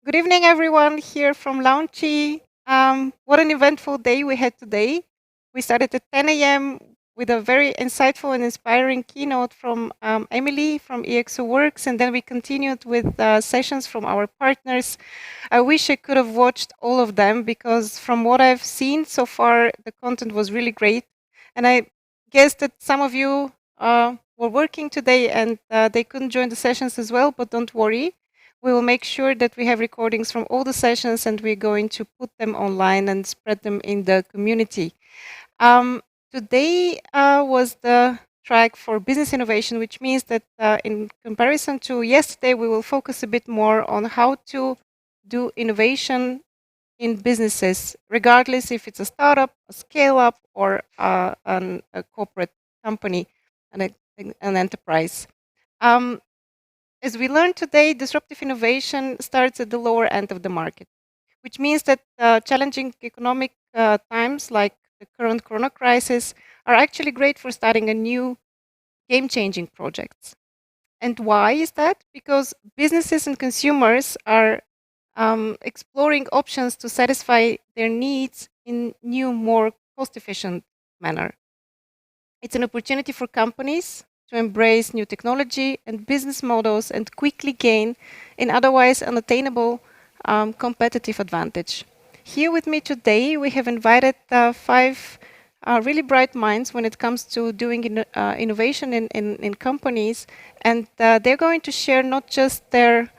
Good evening, everyone, here from Launchy. What an eventful day we had today. We started at 10 a.m. with a very insightful and inspiring keynote from Emily from EXO Works, and then we continued with sessions from our partners. I wish I could have watched all of them because from what I've seen so far, the content was really great. And I guess that some of you were working today and they couldn't join the sessions as well, but don't worry. We will make sure that we have recordings from all the sessions and we're going to put them online and spread them in the community. Um, Today was the track for business innovation, which means that in comparison to yesterday, we will focus a bit more on how to do innovation in businesses, regardless if it's a startup, a scale up, or a corporate company, an enterprise. Um, as we learned today, disruptive innovation starts at the lower end of the market, which means that challenging economic times like the current corona crisis are actually great for starting a new game-changing projects. And why is that? Because businesses and consumers are exploring options to satisfy their needs in new, more cost-efficient manner. It's an opportunity for companies to embrace new technology and business models and quickly gain an otherwise unattainable competitive advantage. Here with me today, we have invited five really bright minds when it comes to doing innovation in companies, and they're going to share not just their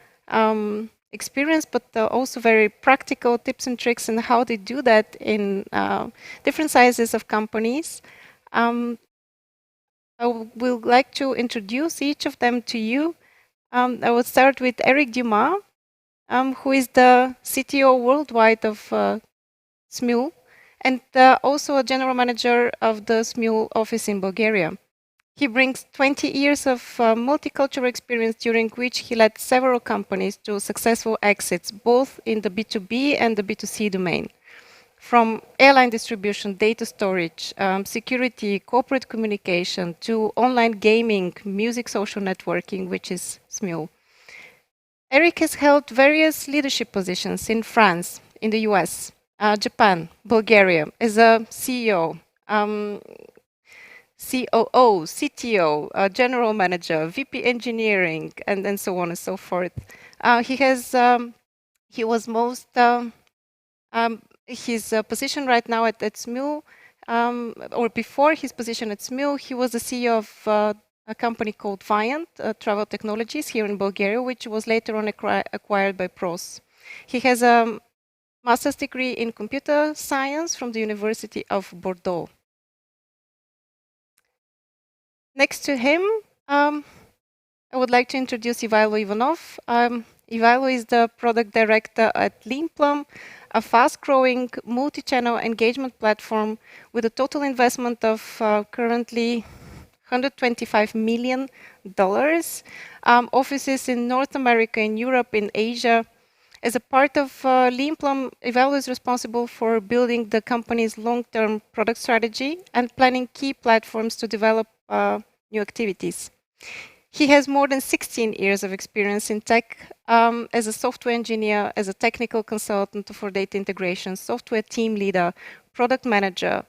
experience, but also very practical tips and tricks on how they do that in different sizes of companies. Um, would like to introduce each of them to you. I will start with Eric Dumas, who is the CTO worldwide of SMUL and also a general manager of the SMUL office in Bulgaria. He brings 20 years of multicultural experience during which he led several companies to successful exits, both in the B2B and the B2C domain. From airline distribution, data storage, security, corporate communication, to online gaming, music, social networking, which is SMUL. Eric has held various leadership positions in France, in the US, Japan, Bulgaria, as a CEO, COO, CTO, general manager, VP engineering, and so on and so forth. He was most his position right now at SMU, or before his position at SMU, he was the CEO of a company called Viant Travel Technologies here in Bulgaria, which was later on acquired by PROS. He has a master's degree in computer science from the University of Bordeaux. Next to him, I would like to introduce Ivailo Ivanov. Ivailo is the product director at Leanplum, a fast-growing multi-channel engagement platform with a total investment of currently $125 million, offices in North America, in Europe, in Asia. As a part of Leanplum, Ivailo is responsible for building the company's long-term product strategy and planning key platforms to develop new activities. He has more than 16 years of experience in tech as a software engineer, as a technical consultant for data integration, software team leader, product manager.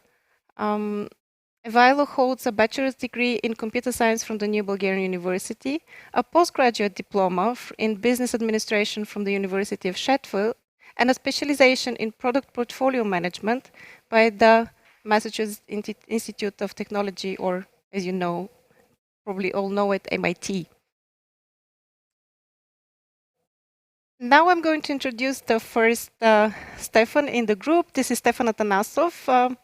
Ivailo holds a bachelor's degree in computer science from the New Bulgarian University, a postgraduate diploma in business administration from the University of Sheffield, and a specialization in product portfolio management by the Massachusetts Institute of Technology, or as you know, probably all know it, MIT. Now I'm going to introduce the first Stefan in the group. This is Stefan Atanasov.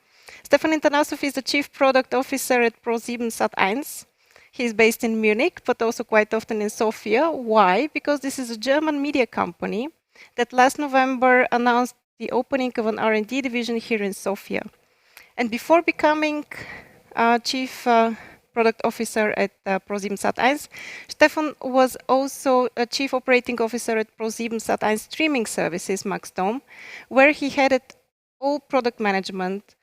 Stefan Atanasov is the Chief Product Officer at Pro7 Sat1. He's based in Munich, but also quite often in Sofia. Why? Because this is a German media company that last November announced the opening of an R&D division here in Sofia. And before becoming Chief Product Officer at Pro7 Sat1, Stefan was also a Chief Operating Officer at Pro7 Sat1 streaming services, Maxdome, where he headed all product management,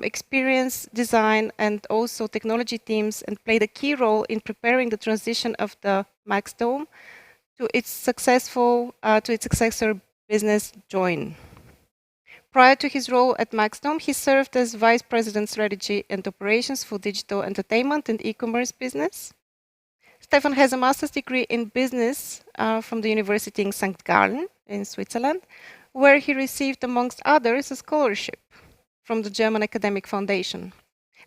experience, design, and also technology teams, and played a key role in preparing the transition of the Maxdome to its successor business join. Prior to his role at Maxdome, he served as Vice President Strategy and Operations for digital entertainment and e-commerce business. Stefan has a master's degree in business from the University in St. Gallen in Switzerland, where he received, amongst others, a scholarship from the German Academic Foundation.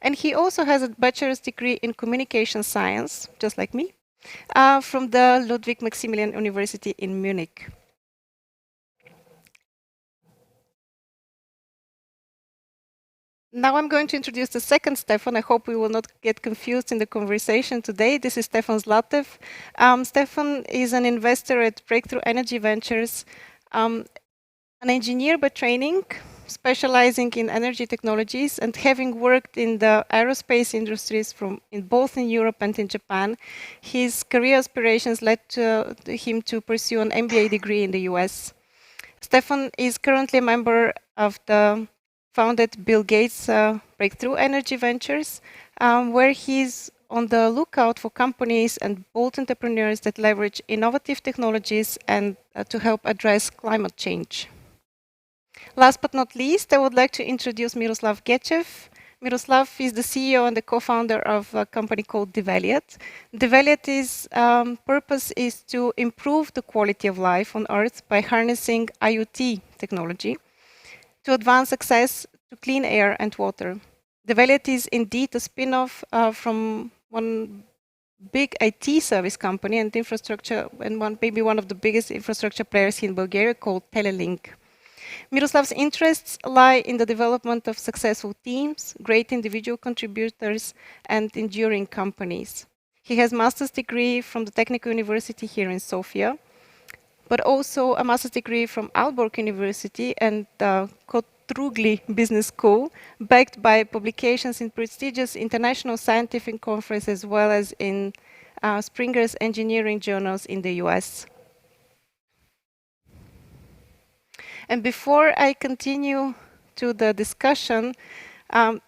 And he also has a bachelor's degree in communication science, just like me, from the Ludwig Maximilian University in Munich. Now I'm going to introduce the second Stefan. I hope we will not get confused in the conversation today. This is Stefan Zlatev. Stefan is an investor at Breakthrough Energy Ventures, an engineer by training, specializing in energy technologies, and having worked in the aerospace industries both in Europe and in Japan, his career aspirations led him to pursue an MBA degree in the US. Stefan is currently a member of the founded Bill Gates Breakthrough Energy Ventures, where he's on the lookout for companies and bold entrepreneurs that leverage innovative technologies and to help address climate change. Last but not least, I would like to introduce Miroslav Gechev. Miroslav is the CEO and the co-founder of a company called Develiat. Develiat's purpose is to improve the quality of life on Earth by harnessing IoT technology to advance access to clean air and water. Develiat is indeed a spin-off from one big IT service company and infrastructure, and maybe one of the biggest infrastructure players in Bulgaria called Telelink. Miroslav's interests lie in the development of successful teams, great individual contributors, and enduring companies. He has a master's degree from the Technical University here in Sofia, but also a master's degree from Aalborg University and the Kotrugli Business School, backed by publications in prestigious international scientific conferences, as well as in Springer's engineering journals in the US. And before I continue to the discussion,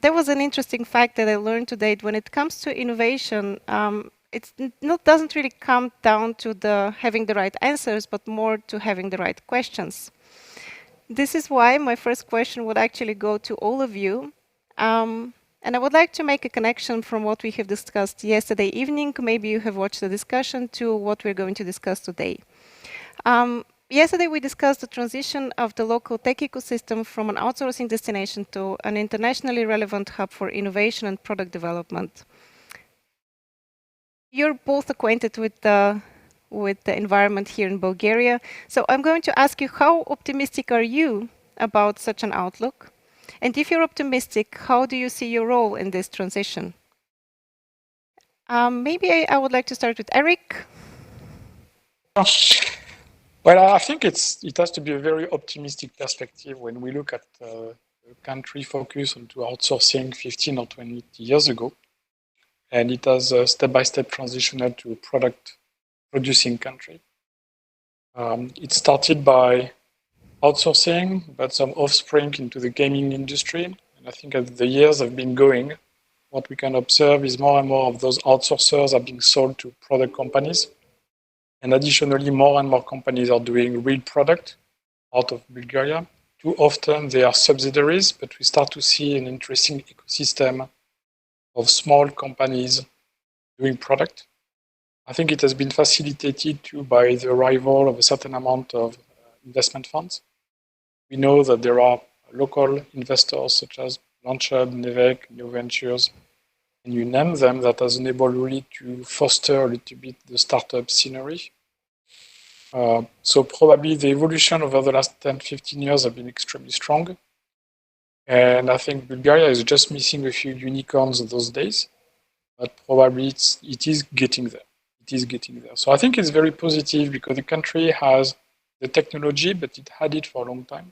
there was an interesting fact that I learned today. When it comes to innovation, it doesn't really come down to having the right answers, but more to having the right questions. This is why my first question would actually go to all of you. And I would like to make a connection from what we have discussed yesterday evening. Maybe you have watched the discussion to what we're going to discuss today. Yesterday, we discussed the transition of the local tech ecosystem from an outsourcing destination to an internationally relevant hub for innovation and product development. You're both acquainted with the environment here in Bulgaria. So I'm going to ask you, how optimistic are you about such an outlook? And if you're optimistic, how do you see your role in this transition? Maybe I would like to start with Eric. Well, I think it has to be a very optimistic perspective when we look at the country focus onto outsourcing 15 or 20 years ago. And it has a step-by-step transitioned to a product-producing country. It started by outsourcing, but some offspring into the gaming industry. And I think as the years have been going, what we can observe is more and more of those outsourcers are being sold to product companies. And additionally, more and more companies are doing real product out of Bulgaria. Too often they are subsidiaries, but we start to see an interesting ecosystem of small companies doing product. I think it has been facilitated too by the arrival of a certain amount of investment funds. We know that there are local investors such as Launchpad, Nevec, New Ventures, and you name them, that has enabled really to foster a little bit the startup scenery. So probably the evolution over the last 10, 15 years have been extremely strong. And I think Bulgaria is just missing a few unicorns those days, but probably it is getting there. It is getting there. So I think it's very positive because the country has the technology, but it had it for a long time.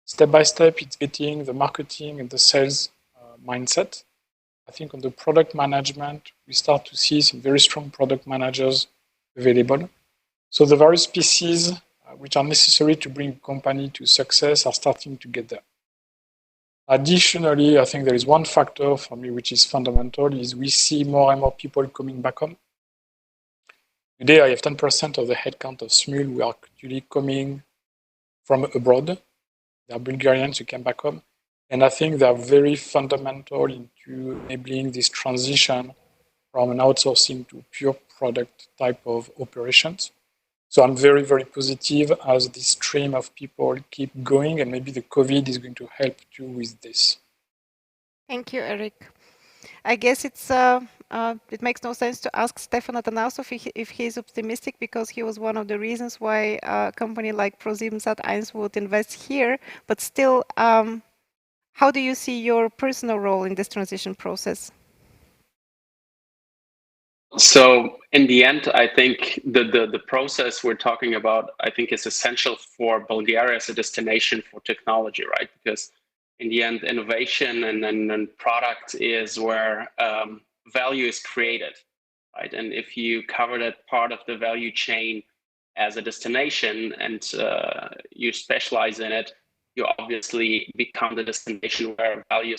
Step by step, it's getting the marketing and the sales mindset. I think on the product management, we start to see some very strong product managers available. So the various pieces which are necessary to bring a company to success are starting to get there. Additionally, I think there is one factor for me which is fundamental, is we see more and more people coming back home. Today, I have 10% of the headcount of SMUL who are actually coming from abroad. They are Bulgarians who came back home. And I think they are very fundamental into enabling this transition from an outsourcing to pure product type of operations. So I'm very, very positive as this stream of people keep going, and maybe the COVID is going to help too with this. Thank you, Eric. I guess it makes no sense to ask Stefan Atanausov if he's optimistic, because he was one of the reasons why a company like ProSiebenSat.1 would invest here. But still, how do you see your personal role in this transition process? So in the end, I think the process we're talking about, I think, is essential for Bulgaria as a destination for technology, right? Because in the end, innovation and product is where value is created, right? And if you cover that part of the value chain as a destination and you specialize in it, you obviously become the destination where value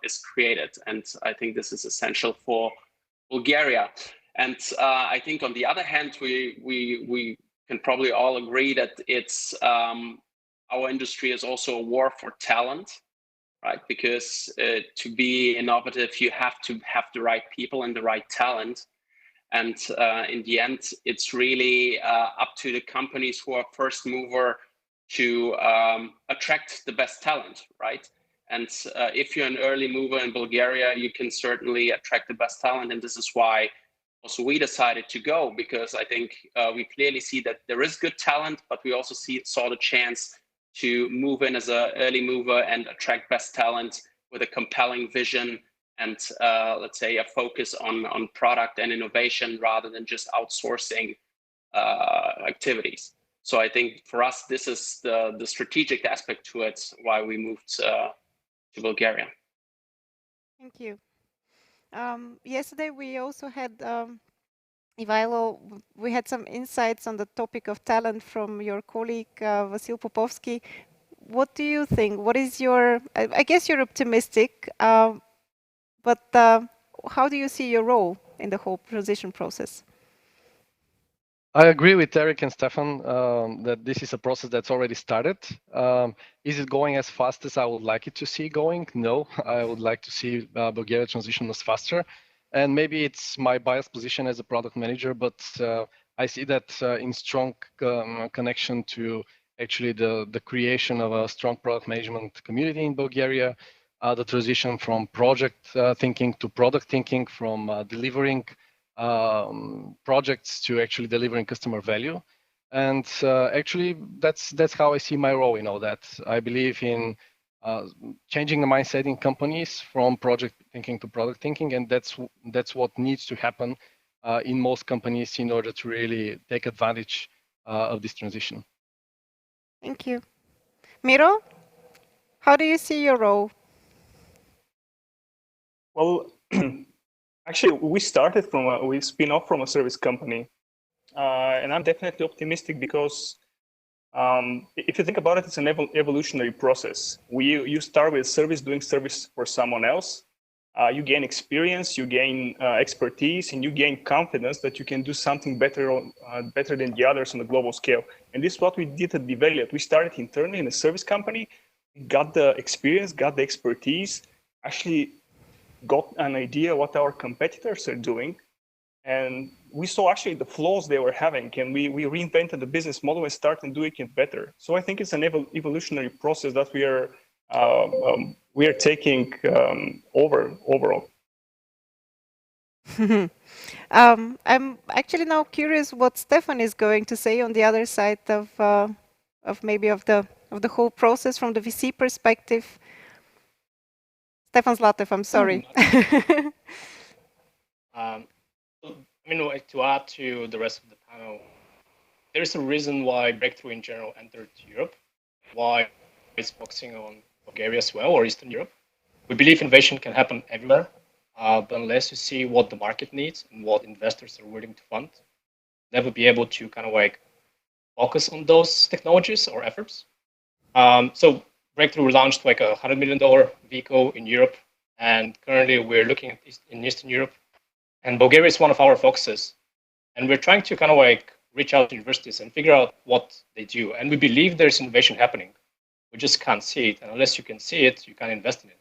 is created. And I think this is essential for Bulgaria. And I think on the other hand, we can probably all agree that it's our industry is also a war for talent, right? Because to be innovative, you have to have the right people and the right talent. And in the end, it's really up to the companies who are first mover to attract the best talent, right? And if you're an early mover in Bulgaria, you can certainly attract the best talent. And this is why also we decided to go, because I think we clearly see that there is good talent, but we also saw the chance to move in as an early mover and attract best talent with a compelling vision and let's say a focus on product and innovation rather than just outsourcing activities. So I think for us, this is the strategic aspect to it, why we moved to Bulgaria. Thank you. Yesterday we also had Ivailo, we had some insights on the topic of talent from your colleague Vasil Popovsky. What do you think? What is your? I guess you're optimistic, but how do you see your role in the whole transition process? I agree with Eric and Stefan that this is a process that's already started. Is it going as fast as I would like it to see going? No, I would like to see Bulgaria transition as faster. And maybe it's my biased position as a product manager, but I see that in strong connection to actually the creation of a strong product management community in Bulgaria, the transition from project thinking to product thinking, from delivering projects to actually delivering customer value. And actually, that's how I see my role in all that. I believe in changing the mindset in companies from project thinking to product thinking, and that's what needs to happen in most companies in order to really take advantage of this transition. Thank you. Miro, how do you see your role? Well, actually, we spin off from a service company, and I'm definitely optimistic because if you think about it, it's an evolutionary process. You start with service, doing service for someone else. You gain experience, you gain expertise, and you gain confidence that you can do something better than the others on a global scale. And this is what we did at Develop. We started internally in a service company, got the experience, got the expertise, actually got an idea what our competitors are doing, and we saw actually the flaws they were having, and we reinvented the business model and started doing it better. So I think it's an evolutionary process that we are taking overall. I'm actually now curious what Stefan is going to say on the other side of the whole process from the VC perspective. Stefan Zlatev, I'm sorry. To add to the rest of the panel, there is a reason why Breakthrough in general entered Europe, why it's focusing on Bulgaria as well, or Eastern Europe. We believe innovation can happen everywhere, but unless you see what the market needs and what investors are willing to fund, never be able to kind of like focus on those technologies or efforts. So Breakthrough launched like a $100 million vehicle in Europe, and currently we're looking at in Eastern Europe. And Bulgaria is one of our focuses. And we're trying to kind of like reach out to universities and figure out what they do. And we believe there's innovation happening. We just can't see it. And unless you can see it, you can't invest in it.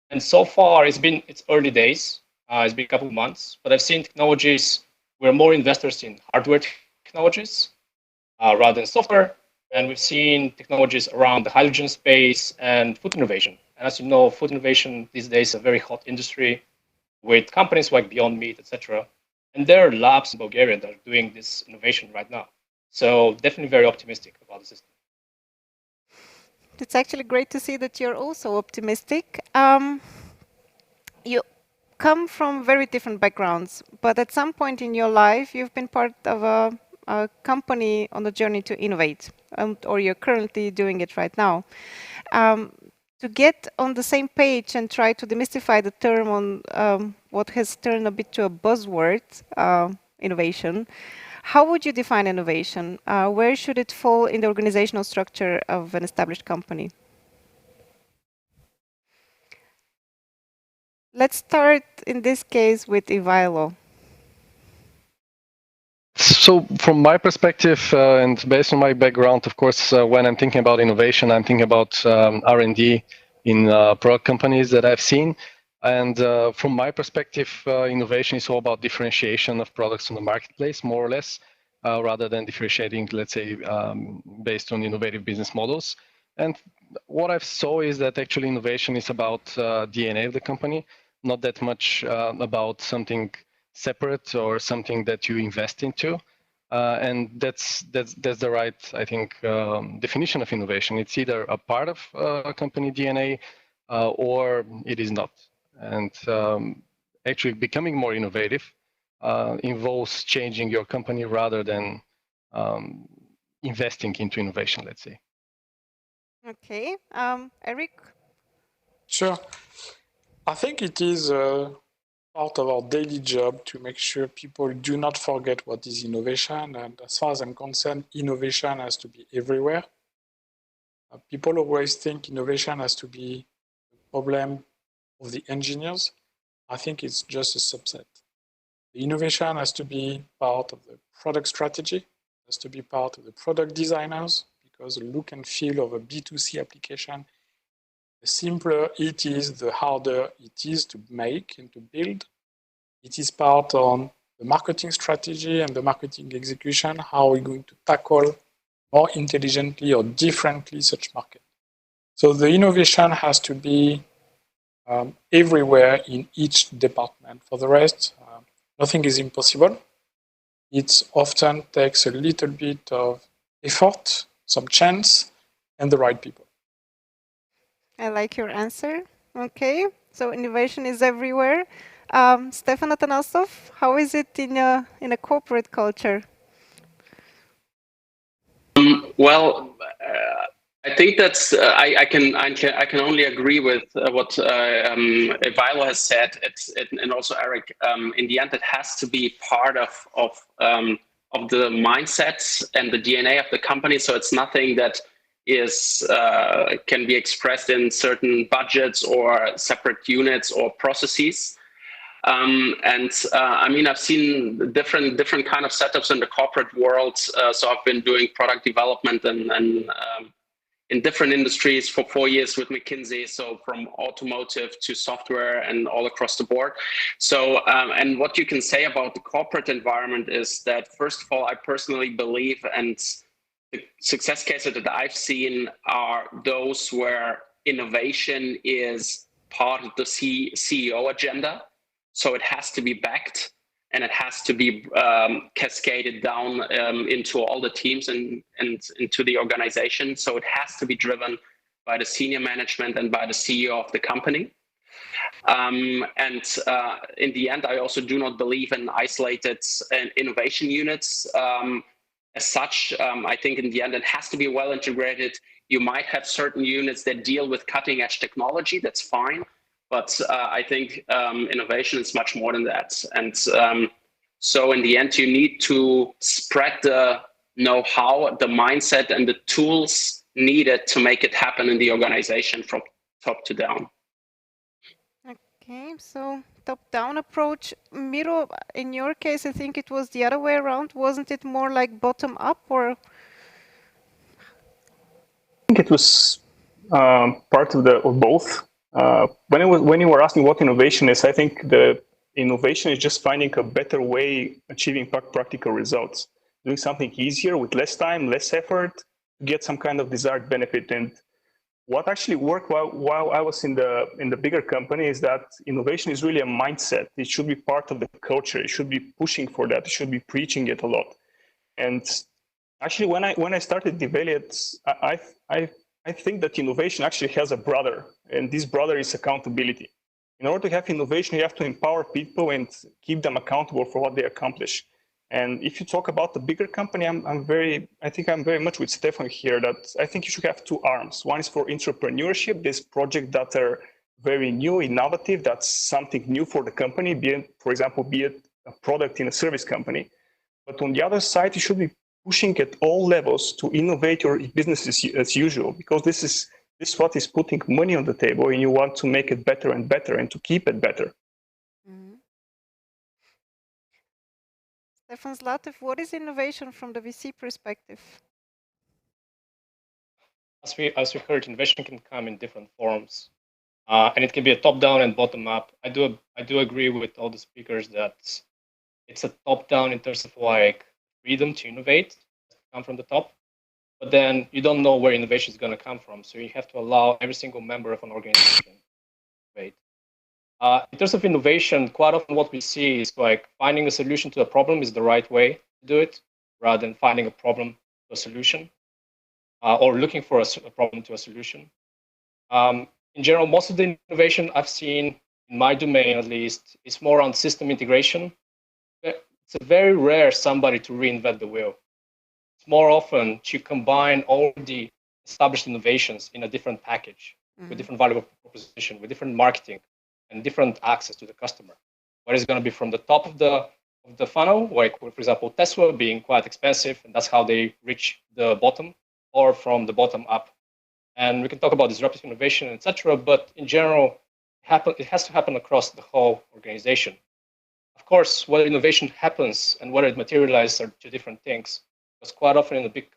And so far, it's early days. It's been a couple of months, but I've seen technologies. We're more investors in hardware technologies rather than software. And we've seen technologies around the hydrogen space and food innovation. And as you know, food innovation these days is a very hot industry with companies like Beyond Meat, etc. And there are labs in Bulgaria that are doing this innovation right now. So definitely very optimistic about the system. It's actually great to see that you're also optimistic. You come from very different backgrounds, but at some point in your life, you've been part of a company on the journey to innovate, or you're currently doing it right now. To get on the same page and try to demystify the term on what has turned a bit to a buzzword, innovation, how would you define innovation? Where should it fall in the organizational structure of an established company? Let's start in this case with Ivailo. So from my perspective, and based on my background, of course, when I'm thinking about innovation, I'm thinking about R&D in product companies that I've seen. And from my perspective, innovation is all about differentiation of products on the marketplace, more or less, rather than differentiating, let's say, based on innovative business models. And what I've saw is that actually innovation is about DNA of the company, not that much about something separate or something that you invest into. And that's the right, I think, definition of innovation. It's either a part of a company DNA or it is not. And actually becoming more innovative involves changing your company rather than investing into innovation, let's say. Okay, Eric? Sure. I think it is part of our daily job to make sure people do not forget what is innovation. And as far as I'm concerned, innovation has to be everywhere. People always think innovation has to be the problem of the engineers. I think it's just a subset. The innovation has to be part of the product strategy, has to be part of the product designers, because the look and feel of a B2C application, the simpler it is, the harder it is to make and to build. It is part on the marketing strategy and the marketing execution. How are we going to tackle more intelligently or differently such market? So the innovation has to be everywhere in each department. For the rest, nothing is impossible. It often takes a little bit of effort, some chance, and the right people. I like your answer. Okay, so innovation is everywhere. Stefan Atanasov, how is it in a corporate culture? Well, I think that's I can only agree with what Vilo has said. And also Eric. In the end, it has to be part of the mindsets and the DNA of the company. So it's nothing that is can be expressed in certain budgets or separate units or processes. I mean, I've seen different kind of setups in the corporate world. So I've been doing product development and in different industries for 4 years with McKinsey. So from automotive to software and all across the board. So and what you can say about the corporate environment is that, first of all, I personally believe, and the success cases that I've seen are those where innovation is part of the CEO agenda. So it has to be backed and it has to be cascaded down into all the teams and into the organization. So it has to be driven by the senior management and by the CEO of the company. In the end, I also do not believe in isolated innovation units. As such, I think in the end, it has to be well integrated. You might have certain units that deal with cutting edge technology. That's fine. But I think innovation is much more than that. And so in the end, you need to spread the know-how, the mindset, and the tools needed to make it happen in the organization from top to down. Okay, so top-down approach. Miro, in your case, I think it was the other way around. Wasn't it more like bottom-up, or? I think it was part of both. When you were asking what innovation is, I think the innovation is just finding a better way achieving practical results, doing something easier with less time, less effort, to get some kind of desired benefit. And what actually worked while I was in the bigger company is that innovation is really a mindset. It should be part of the culture. It should be pushing for that. It should be preaching it a lot. And actually, when I started Development, I think that innovation actually has a brother, and this brother is accountability. In order to have innovation, you have to empower people and keep them accountable for what they accomplish. And if you talk about the bigger company, I think I'm very much with Stefan here, that I think you should have two arms. One is for entrepreneurship, these projects that are very new, innovative, that's something new for the company, for example, be it a product in a service company. But on the other side, you should be pushing at all levels to innovate your business as usual, because this is what is putting money on the table, and you want to make it better and better and to keep it better. Mm-hmm. Stefan Zlatev, what is innovation from the VC perspective? As we heard, innovation can come in different forms, and it can be a top-down and bottom-up. I do agree with all the speakers that it's a top-down in terms of like freedom to innovate, come from the top, but then you don't know where innovation is going to come from, so you have to allow every single member of an organization to innovate. In terms of innovation, quite often what we see is like finding a solution to a problem is the right way to do it, rather than finding a problem to a solution, or looking for a problem to a solution. In general, most of the innovation I've seen in my domain, at least, is more on system integration. It's very rare somebody to reinvent the wheel. It's more often to combine all the established innovations in a different package, with different value proposition, with different marketing, and different access to the customer. What is going to be from the top of the funnel, like for example Tesla being quite expensive, and that's how they reach the bottom, or from the bottom up. And we can talk about disruptive innovation, etc. But in general, it has to happen across the whole organization. Of course, whether innovation happens and whether it materializes are two different things. Because quite often in a big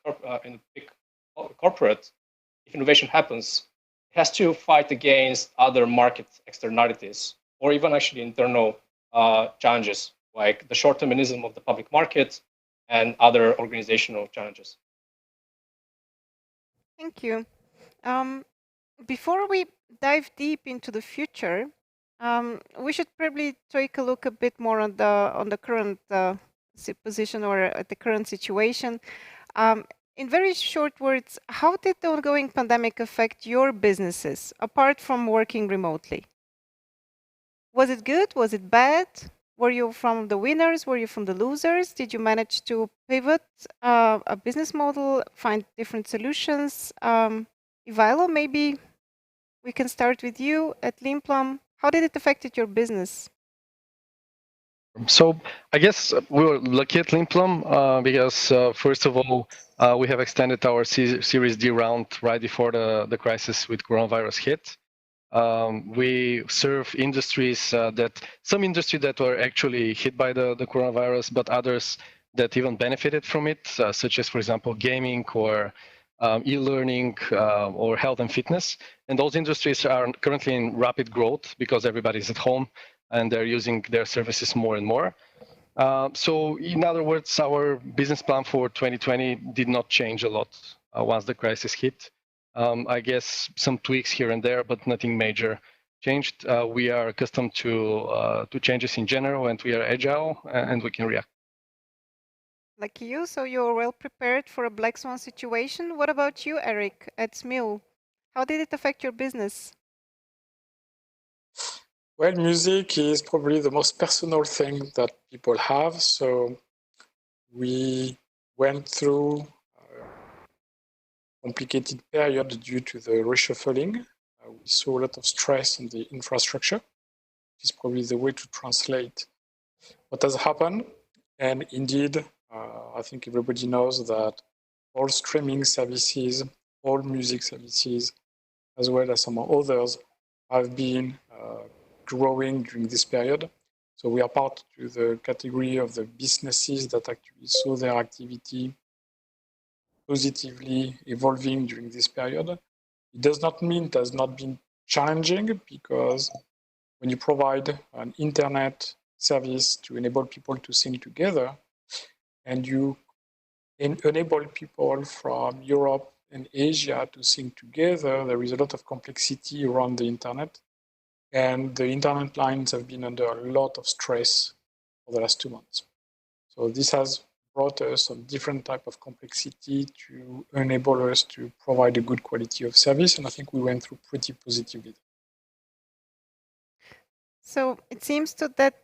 corporate, if innovation happens, has to fight against other market externalities, or even actually internal challenges, like the short-termism of the public market and other organizational challenges. Thank you. Before we dive deep into the future, we should probably take a look a bit more on the current position, or at the current situation. In very short words, how did the ongoing pandemic affect your businesses, apart from working remotely? Was it good? Was it bad? Were you from the winners? Were you from the losers? Did you manage to pivot a business model, find different solutions? Ivailo, maybe we can start with you at Limplum. How did it affect your business? So I guess we were lucky at Limplum because first of all, we have extended our Series D round right before the crisis with coronavirus hit. We serve industries some industries that were actually hit by the coronavirus, but others that even benefited from it, such as, for example, gaming or e-learning or health and fitness. And those industries are currently in rapid growth because everybody's at home and they're using their services more and more. So in other words, our business plan for 2020 did not change a lot once the crisis hit. I guess some tweaks here and there, but nothing major changed. We are accustomed to changes in general, and we are agile, and we can react. Like you, so you're well prepared for a black swan situation. What about you, Eric, at Smil? How did it affect your business? Well, music is probably the most personal thing that people have. So we went through a complicated period due to the reshuffling. We saw a lot of stress on the infrastructure, which is probably the way to translate what has happened. And indeed, I think everybody knows that all streaming services, all music services, as well as some others, have been growing during this period. So we are part to the category of the businesses that actually saw their activity positively evolving during this period. It does not mean it has not been challenging, because when you provide an internet service to enable people to sing together, and you enable people from Europe and Asia to sing together, there is a lot of complexity around the internet. And the internet lines have been under a lot of stress for the last 2 months. So this has brought us some different type of complexity to enable us to provide a good quality of service. And I think we went through pretty positively. So it seems to that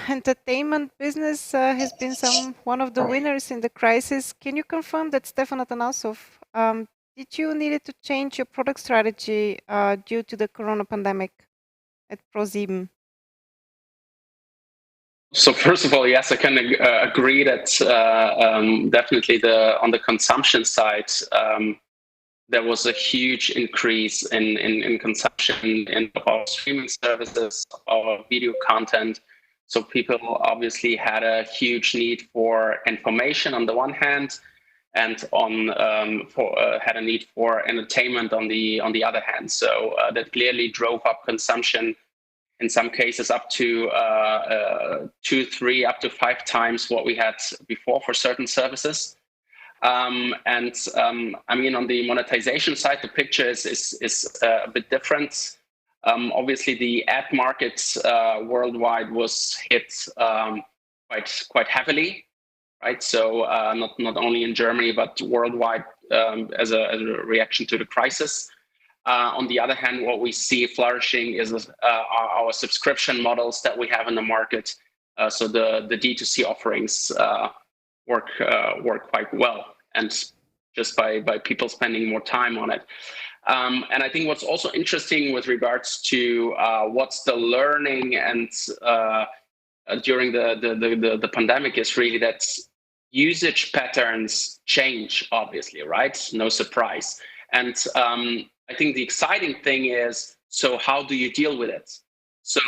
entertainment business has been one of the winners in the crisis. Can you confirm that, Stefan Atanasov, did you needed to change your product strategy due to the corona pandemic at ProSieben? So first of all, yes, I can agree that definitely on the consumption side, there was a huge increase in consumption in our streaming services, our video content. So people obviously had a huge need for information on the one hand, and had a need for entertainment on the other hand. So that clearly drove up consumption, in some cases up to 2, 3, up to 5 times what we had before for certain services. I mean, on the monetization side, the picture is a bit different. Obviously, the ad market worldwide was hit quite heavily, right? So not only in Germany but worldwide as a reaction to the crisis. On the other hand, what we see flourishing is our subscription models that we have in the market. So the D2C offerings work quite well, and just by people spending more time on it. And I think what's also interesting with regards to what's the learning and during the pandemic is really that usage patterns change, obviously, right? No surprise. And I think the exciting thing is, so how do you deal with it? So,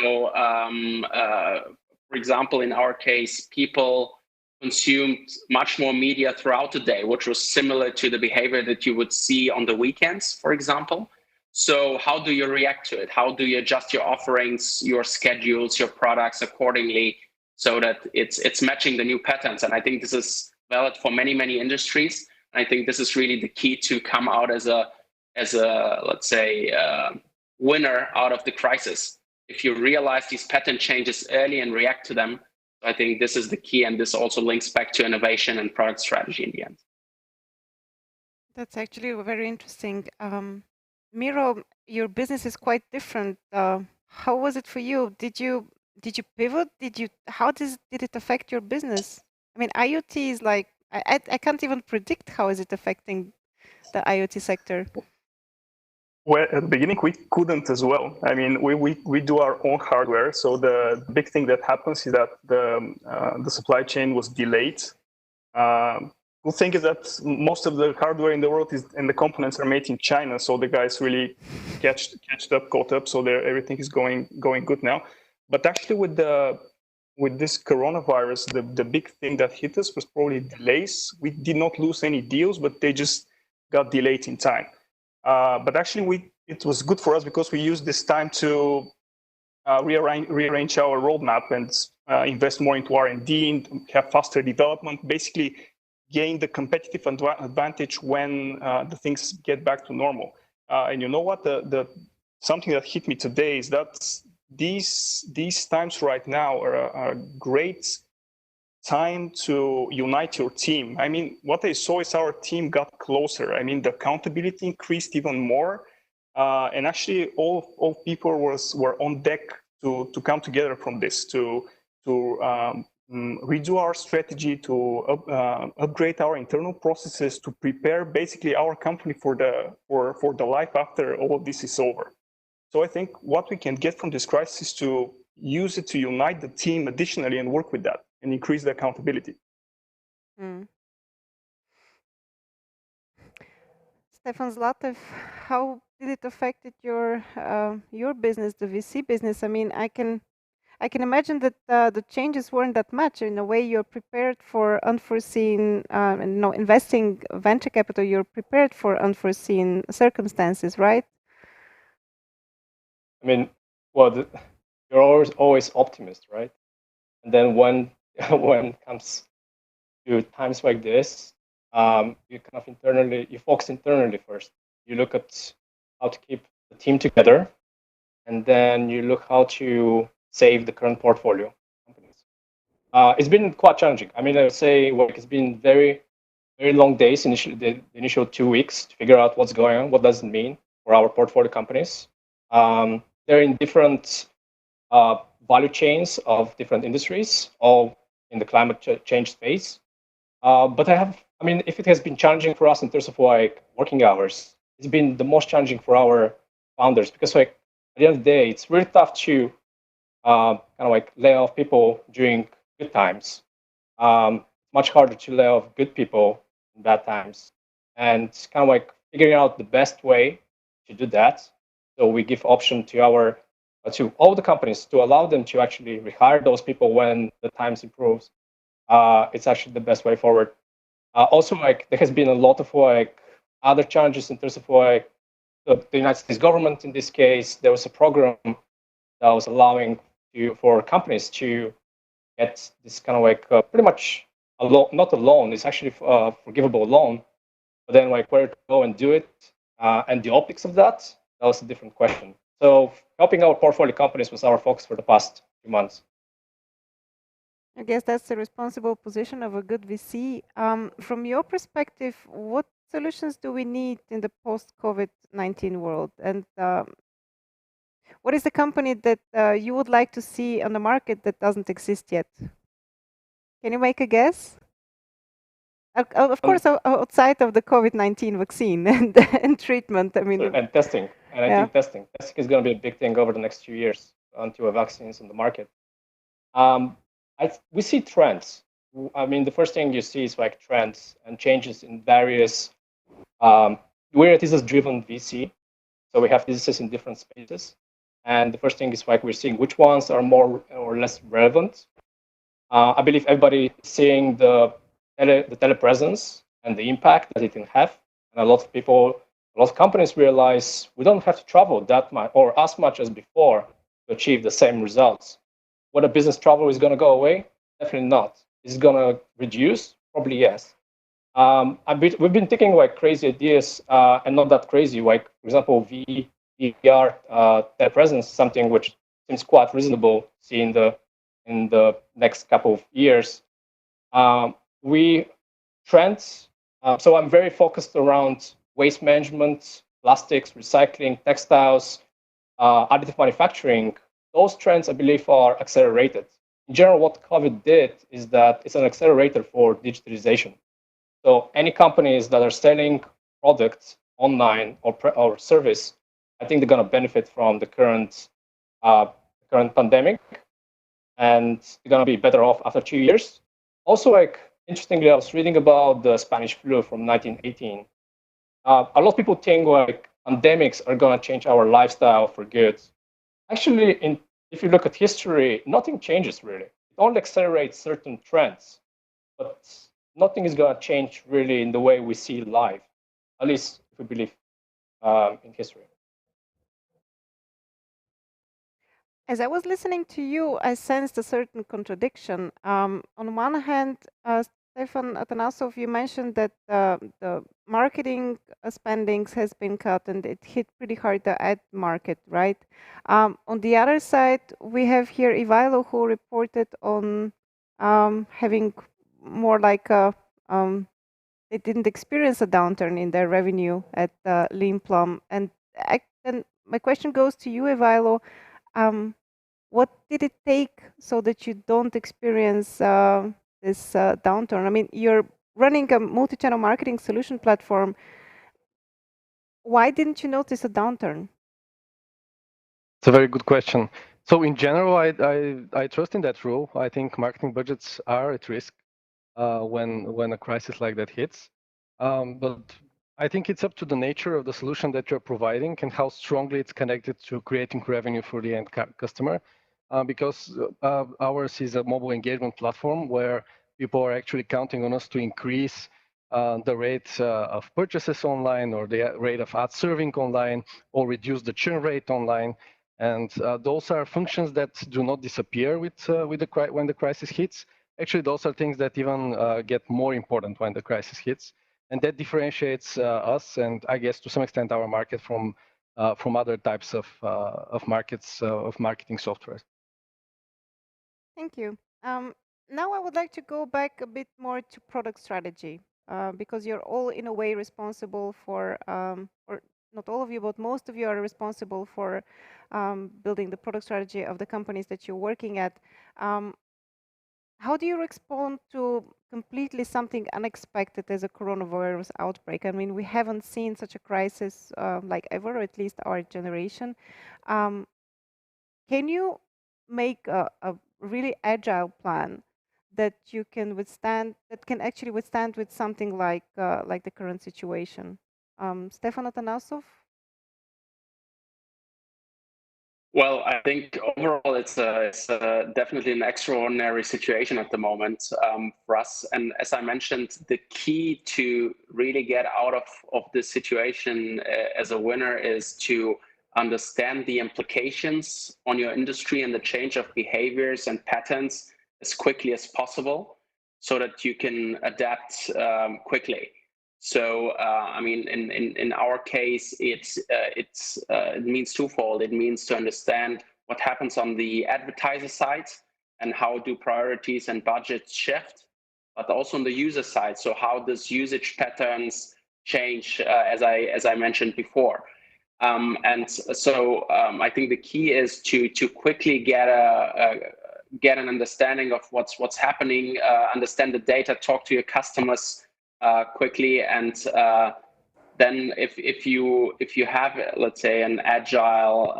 for example, in our case, people consumed much more media throughout the day, which was similar to the behavior that you would see on the weekends, for example. So how do you react to it? How do you adjust your offerings, your schedules, your products accordingly so that it's matching the new patterns? And I think this is valid for many industries. I think this is really the key to come out as a let's say winner out of the crisis. If you realize these pattern changes early and react to them, I think this is the key, and this also links back to innovation and product strategy in the end. That's actually very interesting. Miro, your business is quite different. How was it for you? Did you pivot? How did it affect your business? I mean, IoT is like I can't even predict how is it affecting the IoT sector. Well, at the beginning, we couldn't as well. I mean, we do our own hardware. So the big thing that happens is that the supply chain was delayed. Good thing is that most of the hardware in the world and the components are made in China. So the guys really caught up. So everything is going good now. But actually, with this coronavirus, the big thing that hit us was probably delays. We did not lose any deals, but they just got delayed in time. But actually, it was good for us because we used this time to rearrange our roadmap and invest more into R&D and have faster development, basically gain the competitive advantage when the things get back to normal. And you know what? Something that hit me today is that these times right now are a great time to unite your team. I mean, what I saw is our team got closer. I mean, the accountability increased even more, and actually, all people were on deck to come together from this to redo our strategy, to upgrade our internal processes, to prepare basically our company for the life after all of this is over. So I think what we can get from this crisis is to use it to unite the team additionally and work with that and increase the accountability. Stefan Zlatev, how did it affected your business, the VC business? I mean, I can imagine that the changes weren't that much. In a way, you're prepared for unforeseen, and investing venture capital, you're prepared for unforeseen circumstances, right? I mean, well, you're always optimist, right? And then when when it comes to times like this, you kind of you focus internally first. You look at how to keep the team together, and then you look how to save the current portfolio companies. It's been quite challenging. I mean, I would say it's been very, very long days, the initial 2 weeks to figure out what's going on, what does it mean for our portfolio companies. They're in different value chains of different industries, all in the climate change space. But I mean, if it has been challenging for us in terms of working hours, it's been the most challenging for our founders because at the end of the day, it's really tough to lay off people during good times. Much harder to lay off good people in bad times, and kind of figuring out the best way to do that. So we give option to all the companies to allow them to actually rehire those people when the times improves. It's actually the best way forward. Also, there has been a lot of other challenges in terms of the United States government. In this case, there was a program that was allowing for companies to get this kind of pretty much not a loan. It's actually a forgivable loan, but then where to go and do it, and the optics of that was a different question. So helping our portfolio companies was our focus for the past few months. I guess that's the responsible position of a good VC. From your perspective, what solutions do we need in the post-COVID-19 world? And what is the company that you would like to see on the market that doesn't exist yet? Can you make a guess? Of course, outside of the COVID-19 vaccine and treatment. I mean, and testing. And I think testing is going to be a big thing over the next few years until a vaccine is on the market. We see trends. I mean, the first thing you see is trends and changes in various. We're a thesis-driven VC, so we have theses in different spaces. And the first thing is we're seeing which ones are more or less relevant. I believe everybody is seeing the telepresence and the impact that it can have. And a lot of companies realize we don't have to travel that much or as much as before to achieve the same results. Whether business travel is going to go away? Definitely not. Is it going to reduce? Probably yes. We've been thinking crazy ideas and not that crazy. For example, VR telepresence, something which seems quite reasonable. See in the next couple of years. Trends. So I'm very focused around waste management, plastics, recycling, textiles, additive manufacturing. Those trends, I believe, are accelerated. In general, what COVID did is that it's an accelerator for digitalization. So any companies that are selling products online or service, I think they're going to benefit from the current pandemic, and they're going to be better off after 2 years. Also, interestingly, I was reading about the Spanish flu from 1918. A lot of people think pandemics are going to change our lifestyle for good. Actually, if you look at history, nothing changes really. It only accelerates certain trends, but nothing is going to change really in the way we see life, at least if we believe in history. As I was listening to you, I sensed a certain contradiction. On one hand, Stefan Atanasov, you mentioned that the marketing spendings has been cut and it hit pretty hard the ad market, right? On the other side, we have here Ivailo, who reported on having more they didn't experience a downturn in their revenue at Lean Plum. And my question goes to you, Ivailo. What did it take so that you don't experience this downturn? I mean, you're running a multi-channel marketing solution platform. Why didn't you notice a downturn? It's a very good question. So in general, I trust in that rule. I think marketing budgets are at risk when a crisis like that hits. But I think it's up to the nature of the solution that you're providing and how strongly it's connected to creating revenue for the end customer. Because ours is a mobile engagement platform where people are actually counting on us to increase the rate of purchases online, or the rate of ad serving online, or reduce the churn rate online. And those are functions that do not disappear when the crisis hits. Actually, those are things that even get more important when the crisis hits. And that differentiates us, and I guess to some extent our market from other types of markets of marketing software. Thank you. Now I would like to go back a bit more to product strategy, because you're all in a way responsible for, or not all of you, but most of you are responsible for building the product strategy of the companies that you're working at. How do you respond to completely something unexpected as a coronavirus outbreak? I mean, we haven't seen such a crisis like ever, or at least our generation. Can you make a really agile plan that you can withstand, that can actually withstand with something like the current situation? Stefan Atanasov? Well, I think overall it's definitely an extraordinary situation at the moment for us. And as I mentioned, the key to really get out of this situation as a winner is to understand the implications on your industry and the change of behaviors and patterns as quickly as possible so that you can adapt quickly. So, I mean, in our case, it means twofold. It means to understand what happens on the advertiser side and how do priorities and budgets shift, but also on the user side. So how does usage patterns change, as I mentioned before? And so I think the key is to quickly get an understanding of what's happening, understand the data, talk to your customers quickly, and then if you have, let's say, an agile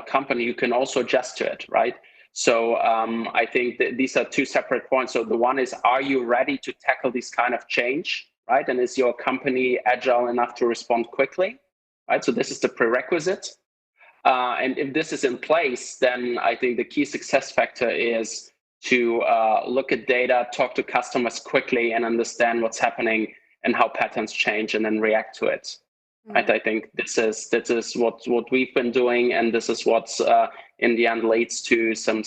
company, you can also adjust to it, right? So I think that these are two separate points. So the one is, are you ready to tackle this kind of change, right? And is your company agile enough to respond quickly, right? So this is the prerequisite. And if this is in place, then I think the key success factor is to look at data, talk to customers quickly, and understand what's happening and how patterns change, and then react to it. Right? I think this is what we've been doing, and this is what's in the end leads to some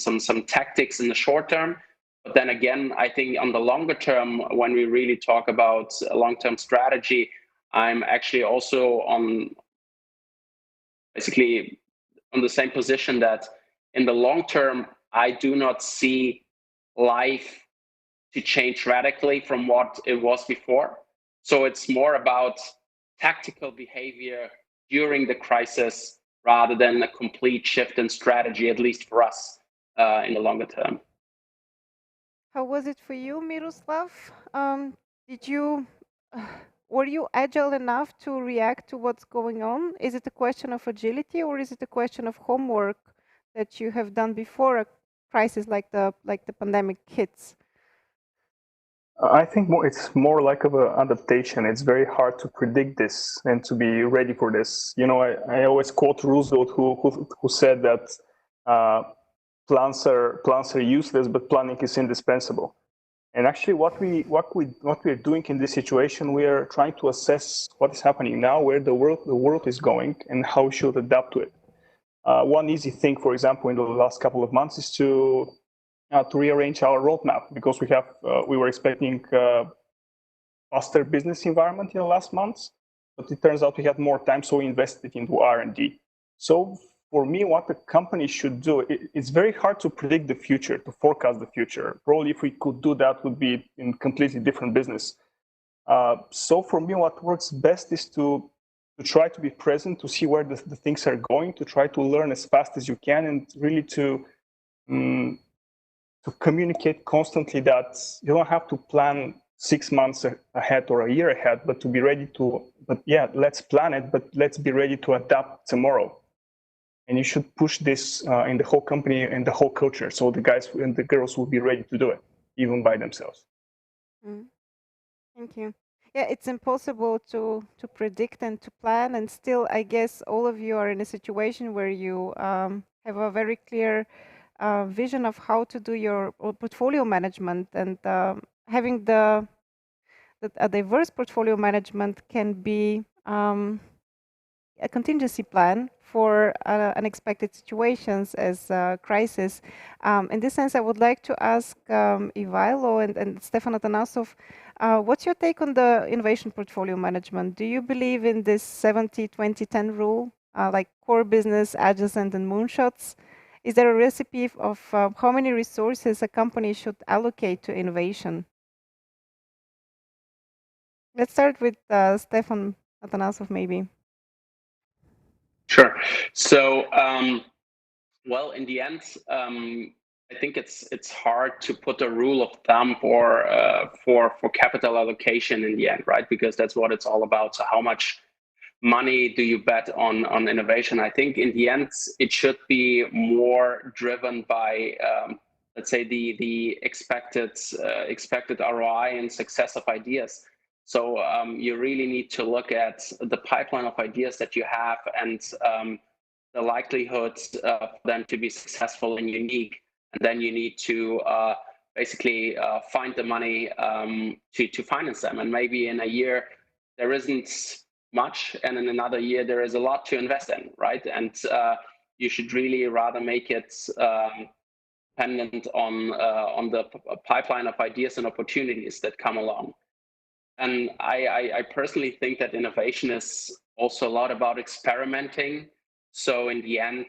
tactics in the short term. But then again, I think on the longer term, when we really talk about a long-term strategy, I'm actually also on basically on the same position that in the long term, I do not see life to change radically from what it was before. So it's more about tactical behavior during the crisis rather than a complete shift in strategy, at least for us in the longer term. How was it for you, Miroslav? Were you agile enough to react to what's going on? Is it a question of agility, or is it a question of homework that you have done before a crisis like the pandemic hits? I think it's more like of an adaptation. It's very hard to predict this and to be ready for this. You know, I always quote Roosevelt, who said that plans are useless, but planning is indispensable. And actually, what we're doing in this situation, we are trying to assess what is happening now, where the world is going, and how we should adapt to it. One easy thing, for example, in the last couple of months, is to rearrange our roadmap, because we were expecting faster business environment in the last months, but it turns out we had more time, so we invested into R&D. So for me, what the company should do, it's very hard to predict the future, to forecast the future. Probably if we could do that, would be in completely different business. So for me, what works best is to try to be present, to see where the things are going, to try to learn as fast as you can, and really to communicate constantly that you don't have to plan 6 months ahead or a year ahead, but to be ready to, let's plan it, but let's be ready to adapt tomorrow. And you should push this in the whole company and the whole culture, so the guys and the girls will be ready to do it, even by themselves. Thank you. Yeah, it's impossible to predict and to plan, and still, I guess all of you are in a situation where you have a very clear vision of how to do your portfolio management, and having a diverse portfolio management can be a contingency plan for unexpected situations as crisis. In this sense, I would like to ask Ivailo and Stefan Atanasov, what's your take on the innovation portfolio management? Do you believe in this 70-20-10 rule, like core business, adjacent, and moonshots? Is there a recipe of how many resources a company should allocate to innovation? Let's start with Stefan Atanasov, maybe. Sure. So, well, in the end, I think it's hard to put a rule of thumb for capital allocation in the end, right? Because that's what it's all about. So, how much money do you bet on innovation? I think in the end, it should be more driven by let's say the expected ROI and success of ideas. So you really need to look at the pipeline of ideas that you have and the likelihood for them to be successful and unique. And then you need to basically find the money to finance them. And maybe in a year there isn't much, and in another year there is a lot to invest in, right? And you should really rather make it dependent on the pipeline of ideas and opportunities that come along. And I personally think that innovation is also a lot about experimenting. So in the end,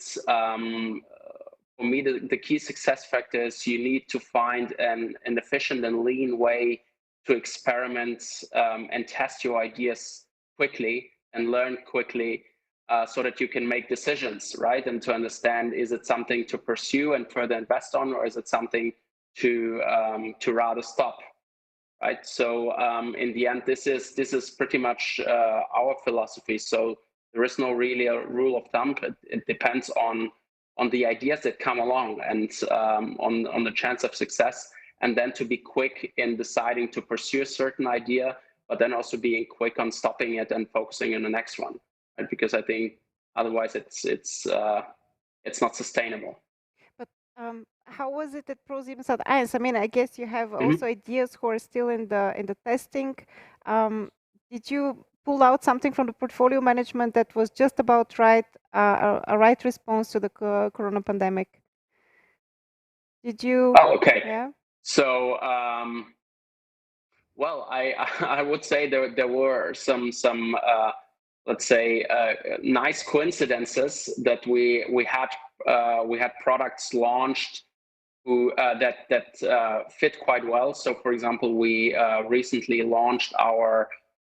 for me, the key success factor is you need to find an efficient and lean way to experiment and test your ideas quickly and learn quickly so that you can make decisions, right? And to understand, is it something to pursue and further invest on, or is it something to rather stop? Right. So in the end, this is pretty much our philosophy. So there is no really a rule of thumb. It depends on the ideas that come along and on the chance of success, and then to be quick in deciding to pursue a certain idea, but then also being quick on stopping it and focusing on the next one, right? Because I think otherwise it's not sustainable. But how was it at ProSiebenSat.1? I mean, I guess you have also ideas who are still in the testing. Did you pull out something from the portfolio management that was just about right, a right response to the corona pandemic? Did you? Oh, okay. Yeah. So, well, I would say there were some let's say nice coincidences that we had products launched that fit quite well. So, for example, we recently launched our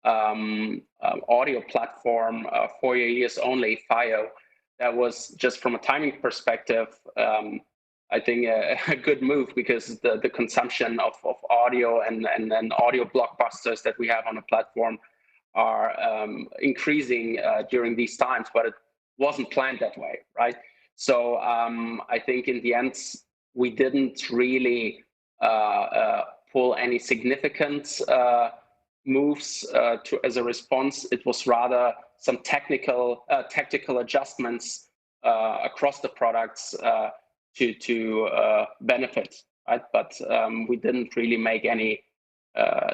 audio platform for your ears only, FIO. That was just from a timing perspective. I think a good move because the consumption of audio and audio blockbusters that we have on the platform are increasing during these times, but it wasn't planned that way, right? So I think in the end, we didn't really pull any significant moves as a response. It was rather some tactical adjustments across the products to benefit, right? But we didn't really make any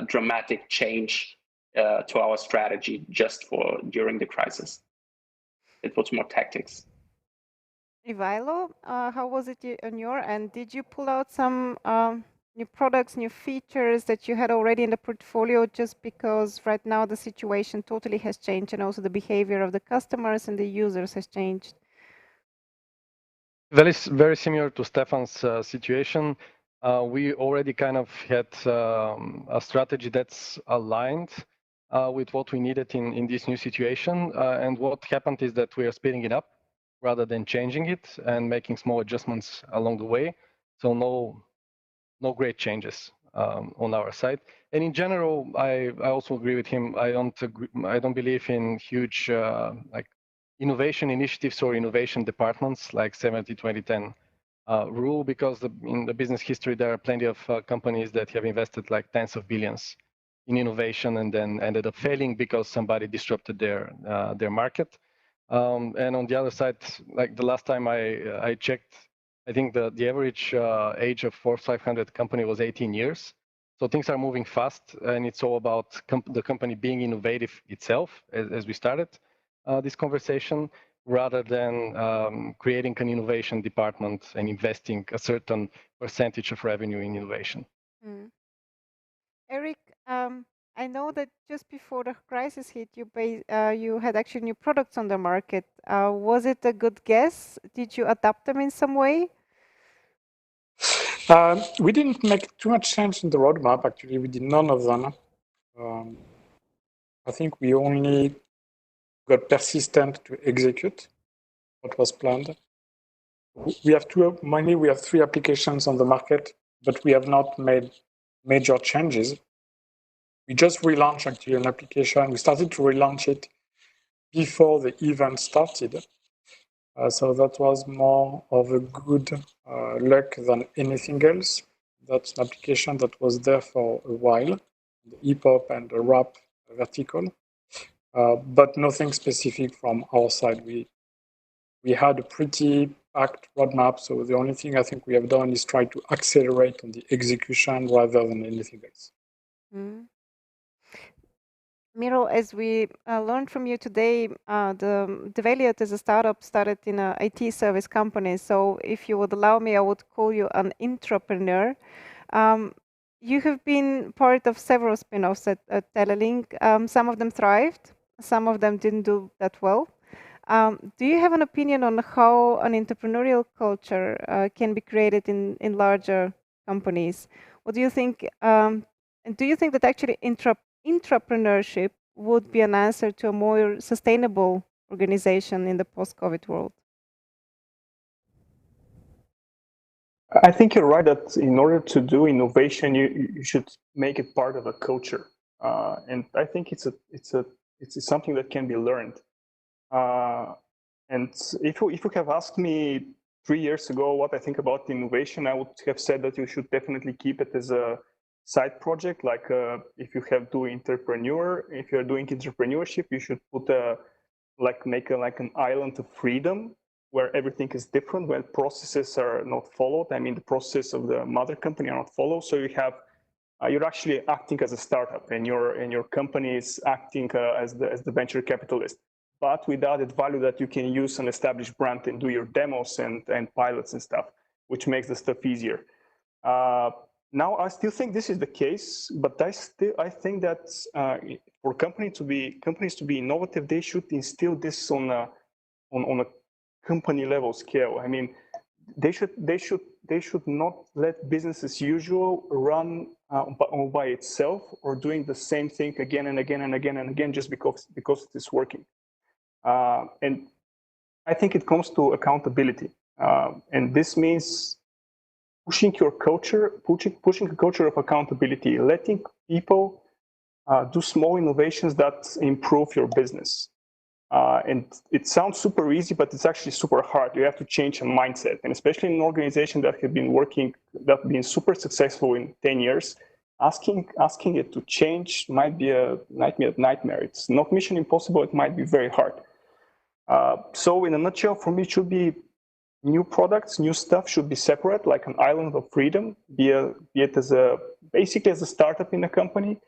dramatic change to our strategy just for during the crisis. It was more tactics. Ivailo, how was it on your end? Did you pull out some new products, new features that you had already in the portfolio just because right now the situation totally has changed and also the behavior of the customers and the users has changed? Very similar to Stefan's situation. We already kind of had a strategy that's aligned with what we needed in this new situation. And what happened is that we are speeding it up rather than changing it and making small adjustments along the way. So no great changes on our side. And in general, I also agree with him. I don't believe in huge like innovation initiatives or innovation departments like 70-20-10 rule, because in the business history there are plenty of companies that have invested like tens of billions in innovation and then ended up failing because somebody disrupted their market. And on the other side, like the last time I checked, I think the average age of Forbes 500 company was 18 years. So things are moving fast, and it's all about the company being innovative itself, as we started this conversation, rather than creating an innovation department and investing a certain percentage of revenue in innovation. Mm. Eric, I know that just before the crisis hit, you had actually new products on the market. Was it a good guess? Did you adapt them in some way? We didn't make too much change in the roadmap. Actually, we did none of them. I think we only got persistent to execute what was planned. We have three applications on the market, but we have not made major changes. We just relaunched actually an application. We started to relaunch it before the event started. So that was more of a good luck than anything else. That's an application that was there for a while, the hip hop and the rap vertical, but nothing specific from our side. We had a pretty packed roadmap, so the only thing I think we have done is try to accelerate on the execution rather than anything else. Mm. Miro, as we learned from you today, the Develiot as a startup started in an IT service company. So if you would allow me, I would call you an entrepreneur. You have been part of several spin-offs at Telelink. Some of them thrived, some of them didn't do that well. Do you have an opinion on how an entrepreneurial culture can be created in larger companies? What do you think? And do you think that actually entrepreneurship would be an answer to a more sustainable organization in the post-COVID world? I think you're right that in order to do innovation, you should make it part of a culture, and I think it's something that can be learned. And if you have asked me 3 years ago what I think about innovation, I would have said that you should definitely keep it as a side project. Like if you have doing if you're doing entrepreneurship, you should put make an island of freedom where everything is different, when processes are not followed. I mean, the process of the mother company are not followed. So you have you're actually acting as a startup, and your company is acting as the venture capitalist, but with added value that you can use an established brand and do your demos and pilots and stuff, which makes the stuff easier. Now, I still think this is the case, but I think that for companies to be innovative, they should instill this on a company level scale. I mean, they should not let business as usual run all by itself, or doing the same thing again and again and again and again just because it is working. And I think it comes to accountability, and this means pushing a culture of accountability, letting people do small innovations that improve your business. And it sounds super easy, but it's actually super hard. You have to change a mindset, and especially in an organization that have been super successful in 10 years, asking it to change might be a nightmare. It's not mission impossible. It might be very hard. So in a nutshell, for me, it should be new products, new stuff should be separate, like an island of freedom, be it basically as a startup in a company,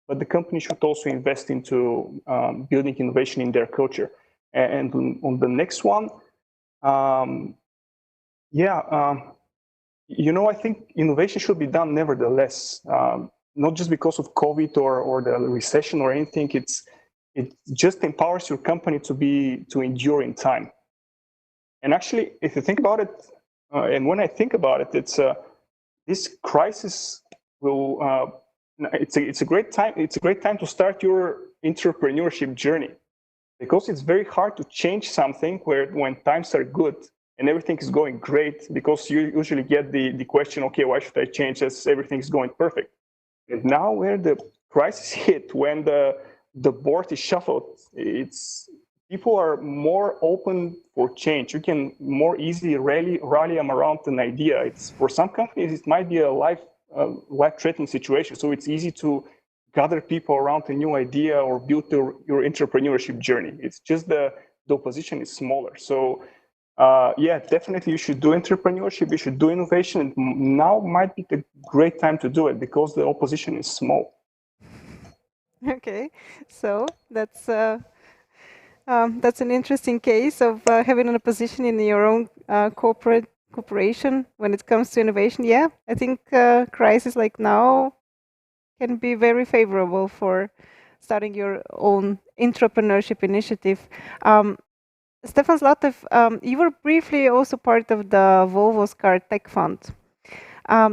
but the company should also invest into building innovation in their culture. And on the next one, I think innovation should be done nevertheless, not just because of COVID or the recession or anything. It just empowers your company to endure in time. And actually, if you think about it, and when I think about it, it's this crisis will. It's a great time. It's a great time to start your entrepreneurship journey, because it's very hard to change something when times are good and everything is going great. Because you usually get the question, okay, why should I change as everything is going perfect? And now, where the crisis hit, when the board is shuffled, people are more open for change. You can more easily rally them around an idea. For some companies, it might be a life-threatening situation, so it's easy to gather people around a new idea or build your entrepreneurship journey. It's just the opposition is smaller. So yeah, definitely you should do entrepreneurship, you should do innovation. And now might be the great time to do it because the opposition is small. Okay, so that's an interesting case of having a position in your own corporation when it comes to innovation. Yeah, I think crisis like now can be very favorable for starting your own entrepreneurship initiative. Stefan Zlatev, you were briefly also part of the Volvo's Car Tech Fund.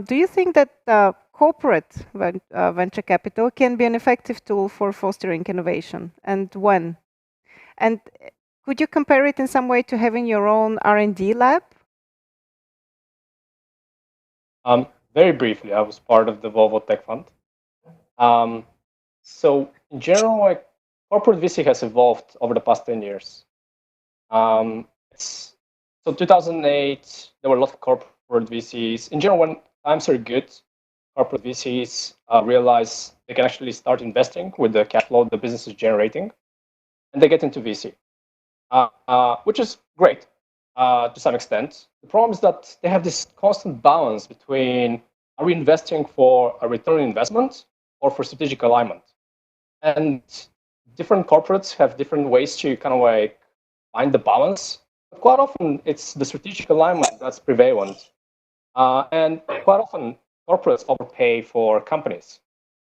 Do you think that corporate venture capital can be an effective tool for fostering innovation, and when? And could you compare it in some way to having your own R&D lab? Very briefly, I was part of the Volvo Tech Fund. So in general, like, corporate VC has evolved over the past 10 years. So 2008, there were a lot of corporate VCs. In general, when times are good, corporate VCs realize they can actually start investing with the cash flow the business is generating, and they get into VC, which is great to some extent. The problem is that they have this constant balance between, are we investing for a return on investment or for strategic alignment? And different corporates have different ways to kind of like find the balance. But quite often, it's the strategic alignment that's prevalent. And quite often, corporates overpay for companies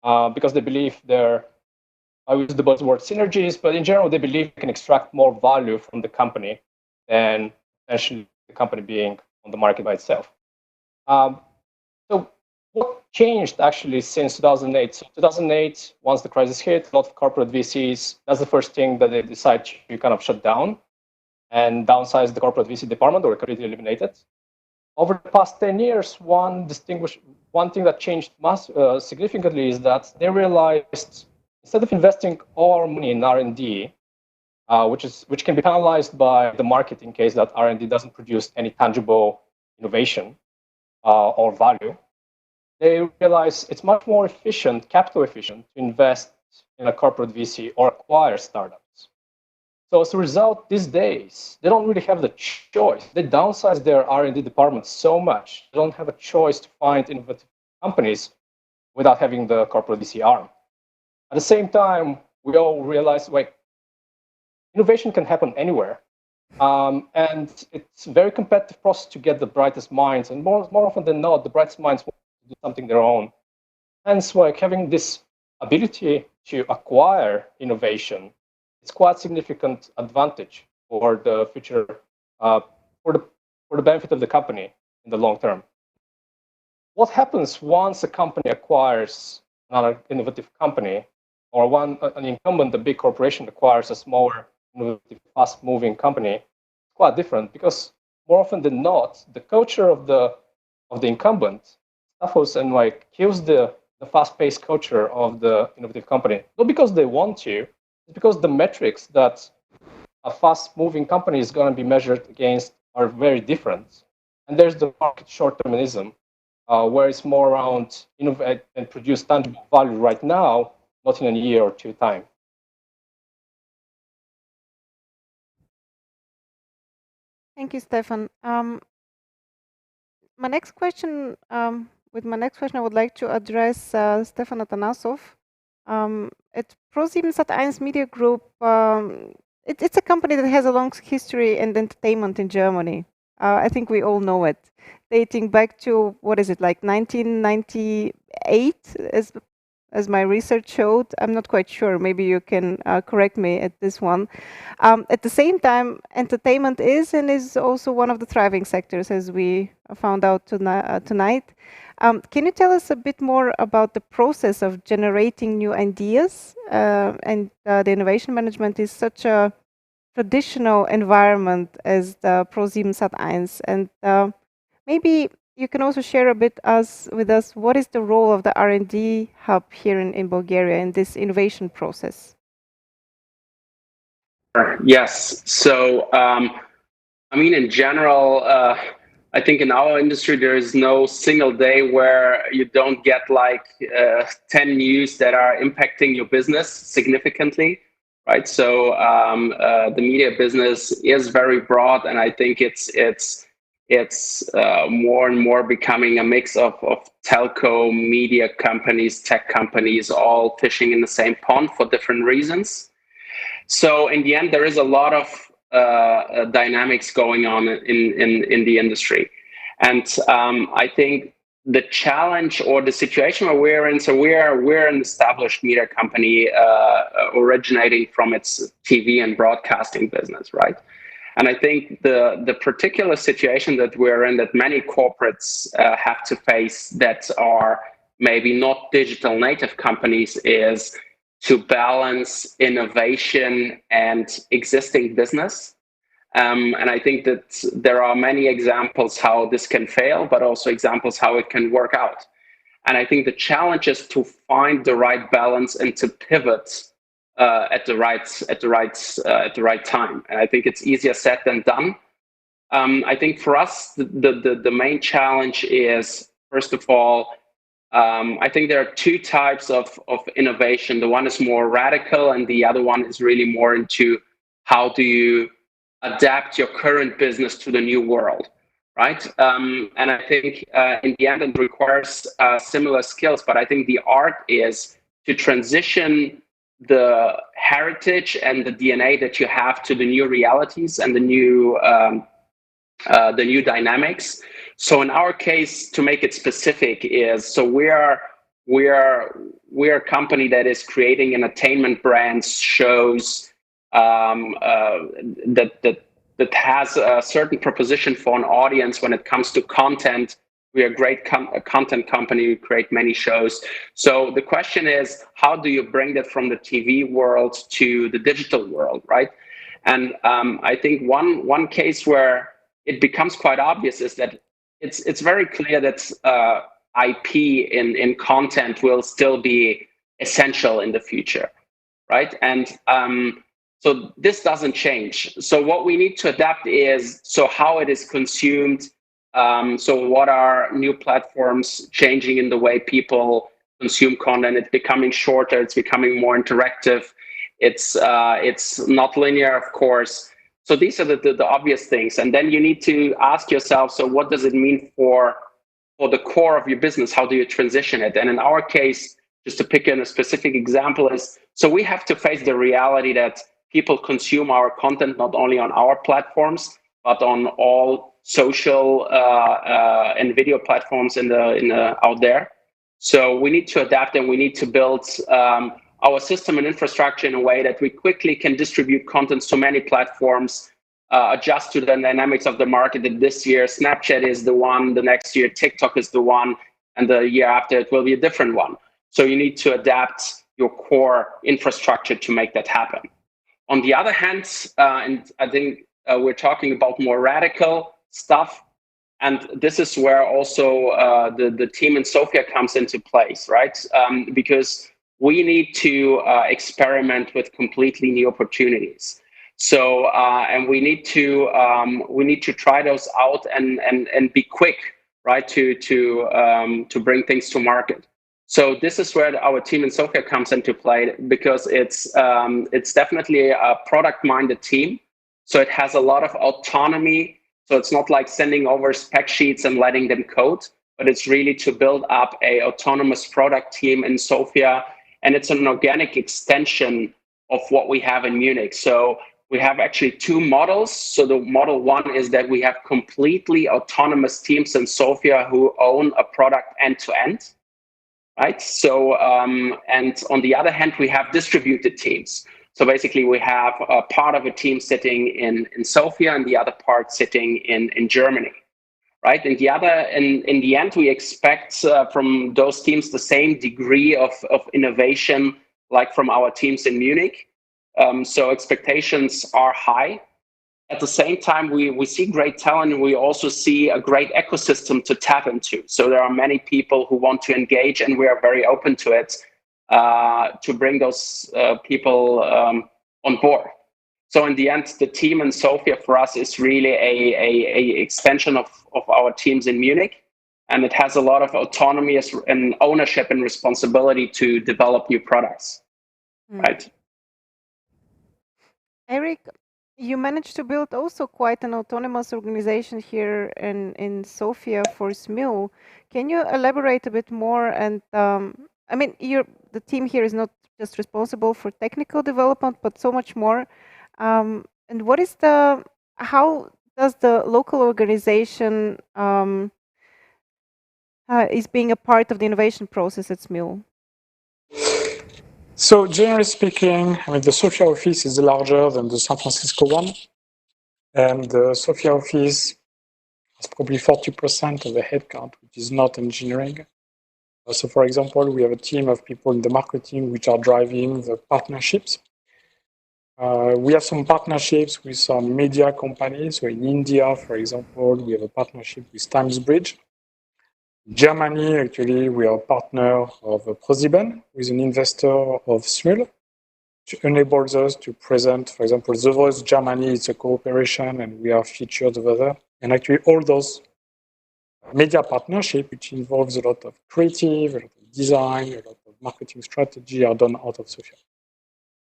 because they believe I use the buzzword synergies, but in general, they believe they can extract more value from the company than actually the company being on the market by itself. So what changed actually since 2008? So 2008, once the crisis hit, a lot of corporate VCs, that's the first thing that they decide to kind of shut down and downsize the corporate VC department or completely eliminate it. Over the past 10 years, one thing that changed significantly is that they realized instead of investing all our money in R&D, which can be penalized by the market in case that R&D doesn't produce any tangible innovation or value, they realize it's much more efficient, capital efficient, to invest in a corporate VC or acquire startups. So as a result, these days, they don't really have the choice. They downsize their R&D department so much, they don't have a choice to find innovative companies without having the corporate VC arm. At the same time, we all realize, like, innovation can happen anywhere. And it's a very competitive process to get the brightest minds. And more often than not, the brightest minds want to do something their own. Hence, like, having this ability to acquire innovation, it's quite a significant advantage for the future, for the benefit of the company in the long term. What happens once a company acquires another innovative company, or an incumbent, a big corporation, acquires a smaller, innovative, fast-moving company? It's quite different because more often than not, the culture of the incumbent suffers and like kills the fast-paced culture of the innovative company. Not because they want to, it's because the metrics that a fast-moving company is going to be measured against are very different. And there's the market short-termism, where it's more around innovate and produce tangible value right now, not in a year or two time. Thank you, Stefan. My next question, I would like to address Stefan Atanasov. At Pro7 Media Group, it's a company that has a long history in entertainment in Germany. I think we all know it, dating back to, what is it, like 1998, as my research showed. I'm not quite sure. Maybe you can correct me at this one. At the same time, entertainment is also one of the thriving sectors, as we found out tonight. Can you tell us a bit more about the process of generating new ideas? And the innovation management is such a traditional environment as the Pro7 and maybe you can also share a bit with us what is the role of the R&D hub here in Bulgaria in this innovation process? Yes. So, I mean, in general, I think in our industry, there is no single day where you don't get like 10 news that are impacting your business significantly, right? So the media business is very broad, and I think it's more and more becoming a mix of telco, media companies, tech companies, all fishing in the same pond for different reasons. So in the end, there is a lot of dynamics going on in the industry. And I think the challenge or the situation where we're in, so we're an established media company originating from its TV and broadcasting business, right? And I think the particular situation that we're in, that many corporates have to face that are maybe not digital native companies, is to balance innovation and existing business. And I think that there are many examples how this can fail, but also examples how it can work out. And I think the challenge is to find the right balance and to pivot at the right time. And I think it's easier said than done. I think for us, the main challenge is, first of all, I think there are two types of innovation. The one is more radical, and the other one is really more into how do you adapt your current business to the new world, right? And I think in the end, it requires similar skills, but I think the art is to transition the heritage and the DNA that you have to the new realities and the new dynamics. So in our case, to make it specific, is so we're a company that is creating entertainment brands, shows that has a certain proposition for an audience when it comes to content. We are a great content company. We create many shows. So the question is, how do you bring that from the TV world to the digital world, right? And I think one case where it becomes quite obvious is that it's very clear that IP in content will still be essential in the future, right? And so this doesn't change. So what we need to adapt is so how it is consumed. So what are new platforms changing in the way people consume content? It's becoming shorter. It's becoming more interactive. It's not linear, of course. So these are the obvious things. And then you need to ask yourself, so what does it mean for the core of your business? How do you transition it? And in our case, just to pick in a specific example, is so we have to face the reality that people consume our content not only on our platforms, but on all social and video platforms out there. So we need to adapt, and we need to build our system and infrastructure in a way that we quickly can distribute content to many platforms, adjust to the dynamics of the market. That this year Snapchat is the one, the next year TikTok is the one, and the year after it will be a different one. So you need to adapt your core infrastructure to make that happen. On the other hand, and I think we're talking about more radical stuff, and this is where also the team in Sofia comes into place, right? Because we need to experiment with completely new opportunities. So and we need to try those out and be quick, right? To bring things to market. So this is where our team in Sofia comes into play, because it's definitely a product-minded team. So it has a lot of autonomy. So it's not like sending over spec sheets and letting them code, but it's really to build up a autonomous product team in Sofia. And it's an organic extension of what we have in Munich. So we have actually two models. So the model one is that we have completely autonomous teams in Sofia who own a product end to end, right? So, and on the other hand, we have distributed teams. So basically we have a part of a team sitting in Sofia and the other part sitting in Germany. Right, in the end, we expect from those teams the same degree of innovation like from our teams in Munich. So expectations are high. At the same time, we see great talent, and we also see a great ecosystem to tap into. So there are many people who want to engage, and we are very open to it to bring those people on board. So in the end, the team in Sofia for us is really a extension of our teams in Munich. And it has a lot of autonomy and ownership and responsibility to develop new products, right? Eric, you managed to build also quite an autonomous organization here in Sofia for SMIL. Can you elaborate a bit more? And I mean, the team here is not just responsible for technical development, but so much more. And how does the local organization is being a part of the innovation process at SMIL? So generally speaking, I mean, the Sofia office is larger than the San Francisco one. And the Sofia office has probably 40% of the headcount, which is not engineering. So for example, we have a team of people in the marketing which are driving the partnerships. We have some partnerships with some media companies. So in India, for example, we have a partnership with TimesBridge. Germany, actually, we are a partner of ProSieben, who is an investor of SMIL, which enables us to present, for example, The Voice Germany, it's a cooperation, and we are featured over there. And actually, all those media partnership, which involves a lot of creative, a lot of design, a lot of marketing strategy, are done out of Sofia.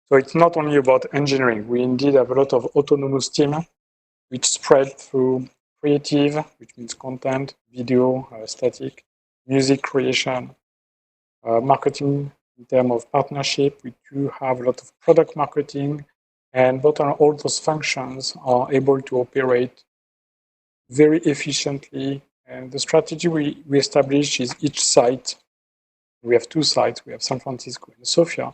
So it's not only about engineering. We indeed have a lot of autonomous team, which spread through creative, which means content, video, static, music creation, marketing in terms of partnership. We do have a lot of product marketing, and both on all those functions are able to operate very efficiently. And the strategy we established is each site. We have two sites. We have San Francisco and Sofia.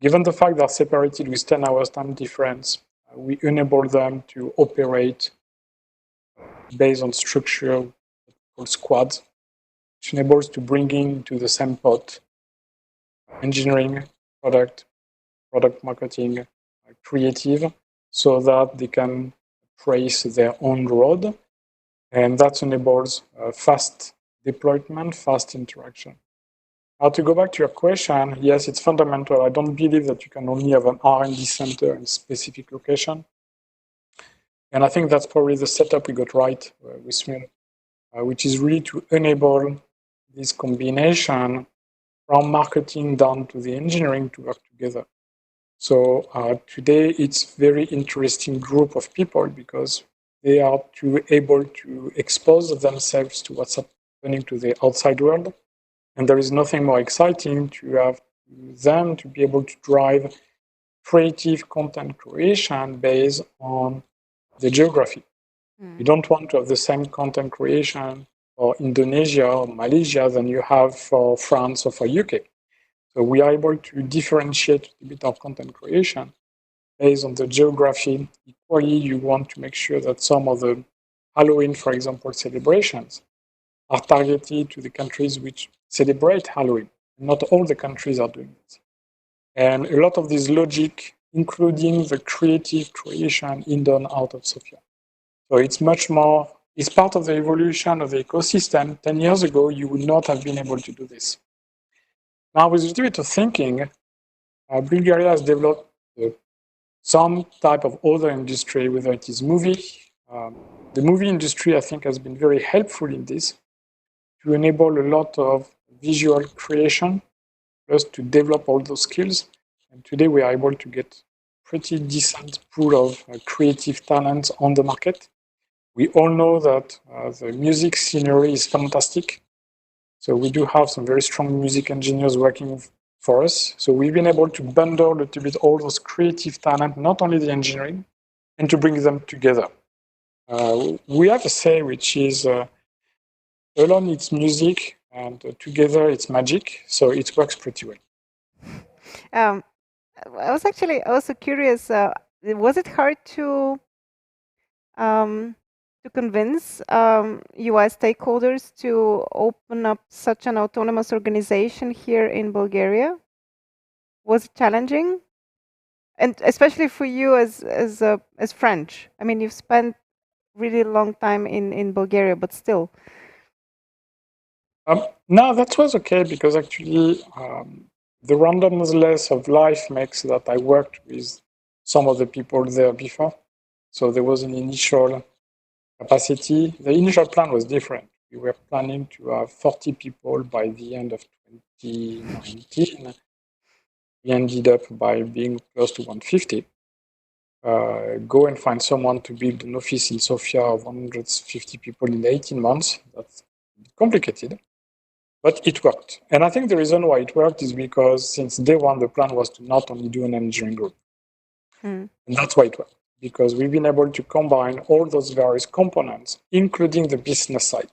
Given the fact they're separated with 10 hours time difference, we enable them to operate based on structure called squads, which enables to bring into the same pot engineering, product marketing, creative, so that they can trace their own road. And that enables fast deployment, fast interaction. Now, to go back to your question, yes, it's fundamental. I don't believe that you can only have an R&D center in a specific location. And I think that's probably the setup we got right with SMIL, which is really to enable this combination from marketing down to the engineering to work together. So today, it's very interesting group of people because they are able to expose themselves to what's happening to the outside world. And there is nothing more exciting to have them to be able to drive creative content creation based on the geography. You don't want to have the same content creation for Indonesia or Malaysia than you have for France or for UK. So we are able to differentiate a bit of content creation based on the geography. Equally, you want to make sure that some of the Halloween, for example, celebrations are targeted to the countries which celebrate Halloween. Not all the countries are doing it. And a lot of this logic, including the creative creation in done out of Sofia. So it's much more, it's part of the evolution of the ecosystem. 10 years ago, you would not have been able to do this. Now, with a little bit of thinking, Bulgaria has developed some type of other industry, whether it is movie. The movie industry, I think, has been very helpful in this to enable a lot of visual creation, plus to develop all those skills. And today we are able to get pretty decent pool of creative talent on the market. We all know that the music scenery is fantastic. So we do have some very strong music engineers working for us. So we've been able to bundle a little bit all those creative talent, not only the engineering, and to bring them together. We have a say which is alone it's music and together it's magic. So it works pretty well. I was actually also curious. Was it hard to convince US stakeholders to open up such an autonomous organization here in Bulgaria? Was it challenging? And especially for you as French. I mean, you've spent really long time in Bulgaria, but still. No, that was okay because actually the randomness of life makes that I worked with some of the people there before. So there was an initial capacity. The initial plan was different. We were planning to have 40 people by the end of 2019. We ended up by being close to 150. Go and find someone to build an office in Sofia of 150 people in 18 months. That's complicated, but it worked. And I think the reason why it worked is because since day one, the plan was to not only do an engineering group. And that's why it worked, because we've been able to combine all those various components, including the business side.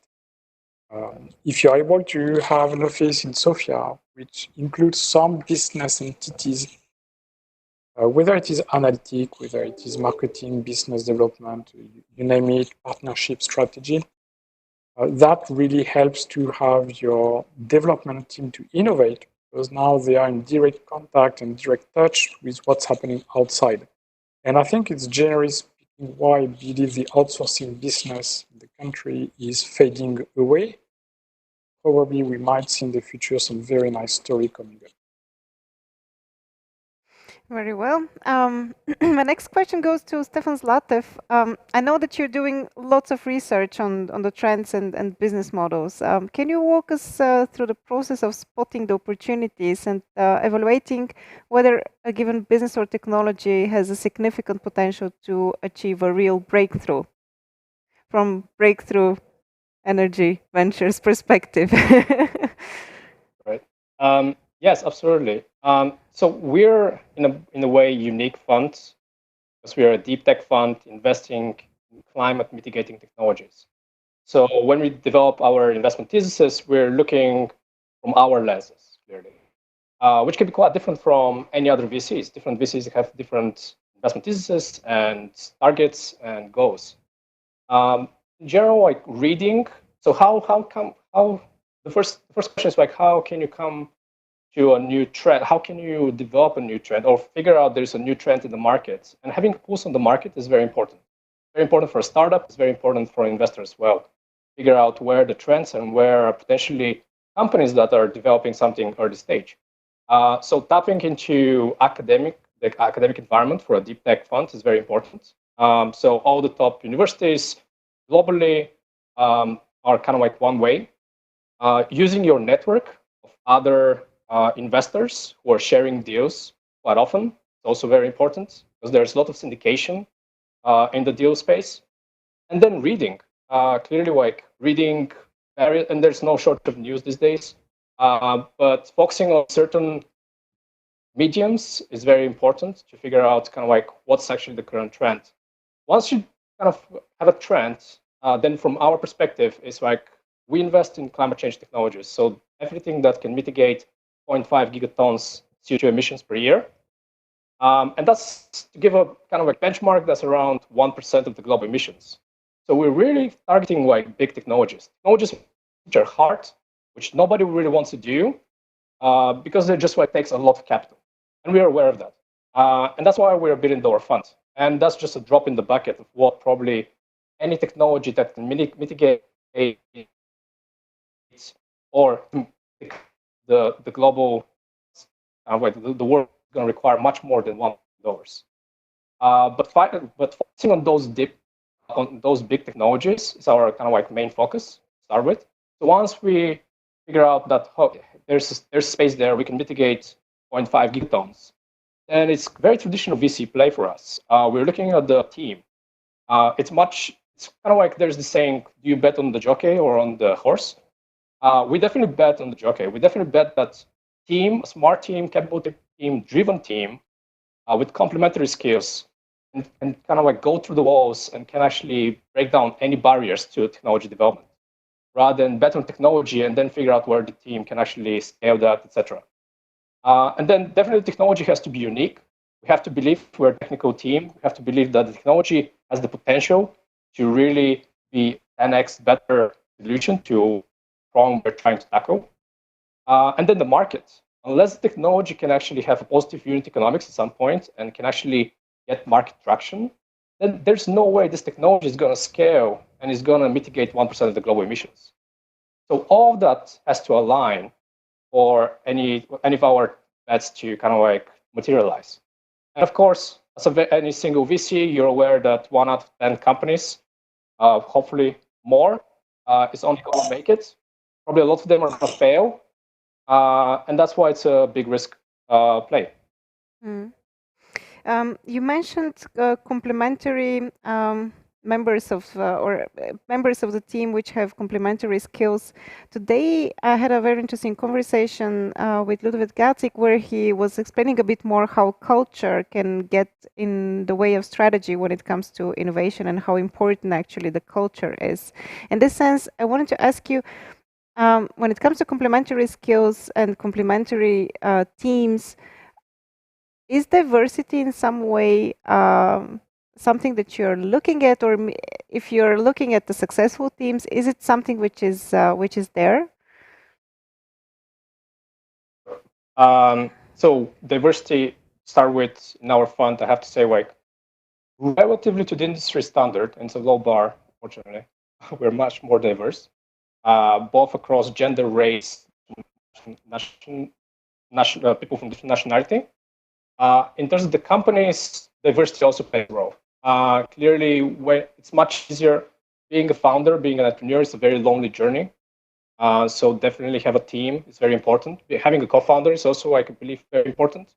If you're able to have an office in Sofia, which includes some business entities, whether it is analytic, whether it is marketing, business development, you name it, partnership strategy, that really helps to have your development team to innovate, because now they are in direct contact and direct touch with what's happening outside. And I think it's generally speaking why I believe the outsourcing business in the country is fading away. Probably we might see in the future some very nice story coming up. Very well. My next question goes to Stefan Zlatev. I know that you're doing lots of research on the trends and business models. Can you walk us through the process of spotting the opportunities and evaluating whether a given business or technology has a significant potential to achieve a real breakthrough from Breakthrough Energy Ventures perspective? Right. Yes, absolutely. So we're in a way unique fund, because we are a deep tech fund investing in climate mitigating technologies. So when we develop our investment thesis, we're looking from our lenses, clearly, which can be quite different from any other VCs. Different VCs have different investment theses and targets and goals. In general, like reading. So the first question is like, how can you come to a new trend? How can you develop a new trend or figure out there's a new trend in the market? And having a pulse on the market is very important. Very important for a startup. It's very important for investors as well. Figure out where the trends and where are potentially companies that are developing something early stage. So tapping into the academic environment for a deep tech fund is very important. So all the top universities globally are kind of like one way. Using your network of other investors who are sharing deals quite often is also very important, because there's a lot of syndication in the deal space. And then reading, clearly like reading, and there's no shortage of news these days, but focusing on certain mediums is very important to figure out kind of like what's actually the current trend. Once you kind of have a trend, then from our perspective, it's like we invest in climate change technologies. So everything that can mitigate 0.5 gigatons CO2 emissions per year. And that's, to give a kind of a benchmark, that's around 1% of the global emissions. So we're really targeting like big technologies which are hard, which nobody really wants to do, because they just like takes a lot of capital. And we are aware of that. And that's why we're a billion-dollar fund. And that's just a drop in the bucket of what probably any technology that can mitigate or the global, the world is going to require much more than $1 billion. But focusing on those big technologies is our kind of like main focus to start with. So once we figure out that there's space there, we can mitigate 0.5 gigatons, then it's very traditional VC play for us. We're looking at the team. It's kind of like there's the saying, do you bet on the jockey or on the horse? We definitely bet on the jockey. We definitely bet that team, a smart team, capable team, driven team with complementary skills and kind of like go through the walls and can actually break down any barriers to technology development, rather than bet on technology and then figure out where the team can actually scale that, etc. And then definitely technology has to be unique. We have to believe we're a technical team. We have to believe that the technology has the potential to really be 10x better solution to problem we're trying to tackle. And then the market. Unless the technology can actually have a positive unit economics at some point and can actually get market traction, then there's no way this technology is going to scale and is going to mitigate 1% of the global emissions. So all of that has to align for any of our bets to kind of like materialize. And of course, as any single VC, you're aware that 1 out of 10 companies, hopefully more, is only going to make it. Probably a lot of them are going to fail. And that's why it's a big risk play. You mentioned complementary members of members of the team which have complementary skills. Today, I had a very interesting conversation with Ludwig Gatzig where he was explaining a bit more how culture can get in the way of strategy when it comes to innovation and how important actually the culture is. In this sense, I wanted to ask you, when it comes to complementary skills and complementary teams, is diversity in some way something that you're looking at, or if you're looking at the successful teams, is it something which is there? So diversity start with in our fund. I have to say, like, relatively to the industry standard, and it's a low bar, fortunately, we're much more diverse, both across gender, race, people from different nationality. In terms of the companies, diversity also plays a role. Clearly, it's much easier being a founder, being an entrepreneur is a very lonely journey. So definitely have a team. It's very important. Having a co-founder is also, I believe, very important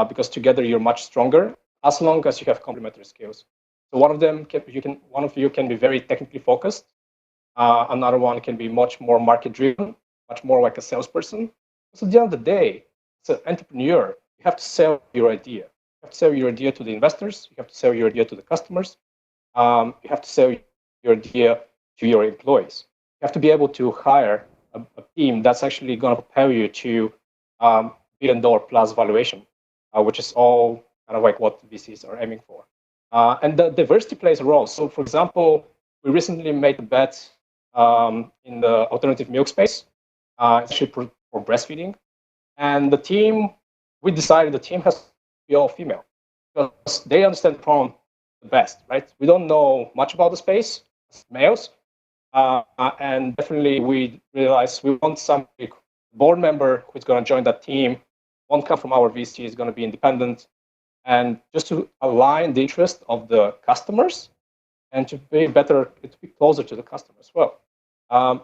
because together you're much stronger as long as you have complementary skills. So one of you can be very technically focused. Another one can be much more market driven, much more like a salesperson. So at the end of the day, it's an entrepreneur. You have to sell your idea. You have to sell your idea to the investors. You have to sell your idea to the customers. You have to sell your idea to your employees. You have to be able to hire a team that's actually going to propel you to $1 billion plus valuation, which is all kind of like what VCs are aiming for. And the diversity plays a role. So, for example, we recently made a bet in the alternative milk space, actually for breastfeeding. And we decided the team has to be all female because they understand the problem the best, right? We don't know much about the space as males. And definitely we realized we want some board member who's going to join that team, won't come from our VC, is going to be independent, and just to align the interest of the customers and to be closer to the customer as well.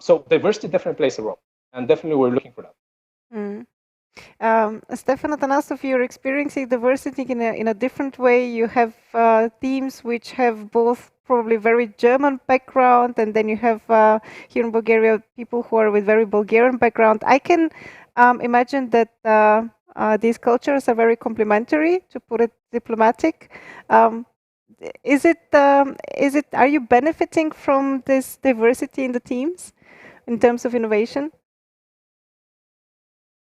So diversity definitely plays a role, and definitely we're looking for that. Stefan, Atanasov, you're experiencing diversity in a different way. You have teams which have both probably very German background, and then you have here in Bulgaria people who are with very Bulgarian background. I can imagine that these cultures are very complementary, to put it diplomatic. Are you benefiting from this diversity in the teams in terms of innovation?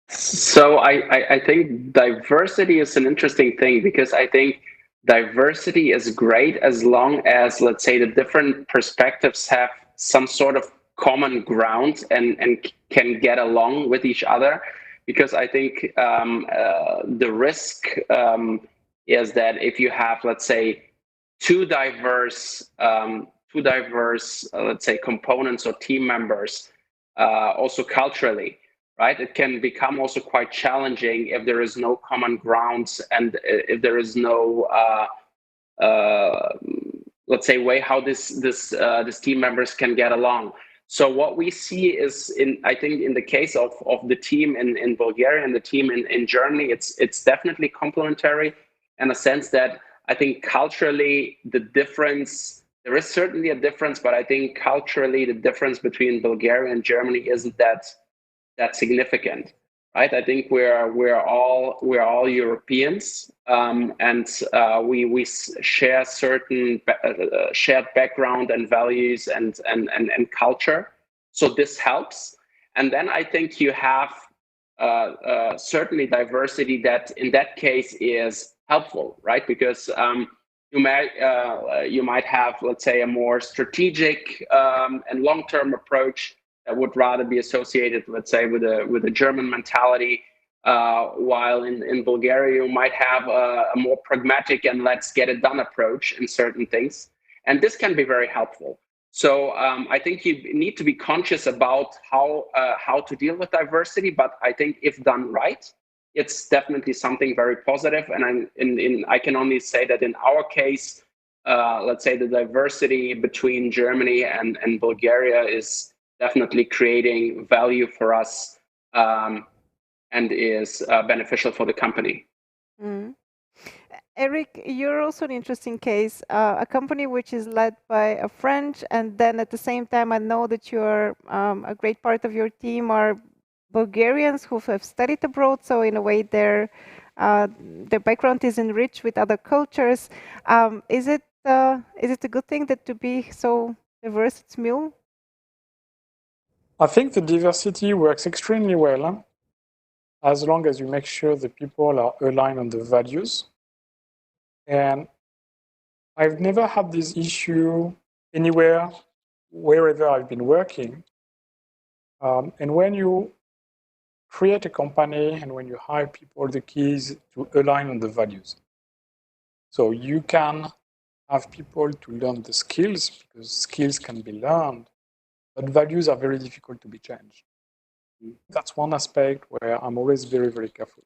So I think diversity is an interesting thing because I think diversity is great as long as, let's say, the different perspectives have some sort of common ground and can get along with each other. Because I think the risk is that if you have, let's say, too diverse, let's say, components or team members, also culturally, right? It can become also quite challenging if there is no common grounds and if there is no, let's say, way how this team members can get along. So what we see is, I think in the case of the team in Bulgaria and the team in Germany, it's definitely complementary in a sense that I think culturally there is certainly a difference, but I think culturally the difference between Bulgaria and Germany isn't that significant, right? I think we're all Europeans, and we share certain shared background and values and culture. So this helps. And then I think you have certainly diversity that in that case is helpful, right? Because you might have, let's say, a more strategic and long-term approach that would rather be associated, let's say, with a German mentality, while in Bulgaria you might have a more pragmatic and let's get it done approach in certain things, and this can be very helpful. So I think you need to be conscious about how to deal with diversity, but I think if done right, it's definitely something very positive. And I can only say that in our case, let's say the diversity between Germany and Bulgaria is definitely creating value for us, and is beneficial for the company. Mm. Eric, you're also an interesting case. A company which is led by a French, and then at the same time, I know that you're a great part of your team are Bulgarians who have studied abroad. So in a way, their background is enriched with other cultures. Is it a good thing that to be so diverse at Smule? I think the diversity works extremely well as long as you make sure the people are aligned on the values. And I've never had this issue anywhere, wherever I've been working. And when you create a company and when you hire people, the key is to align on the values. So you can have people to learn the skills, because skills can be learned, but values are very difficult to be changed. That's one aspect where I'm always very, very careful.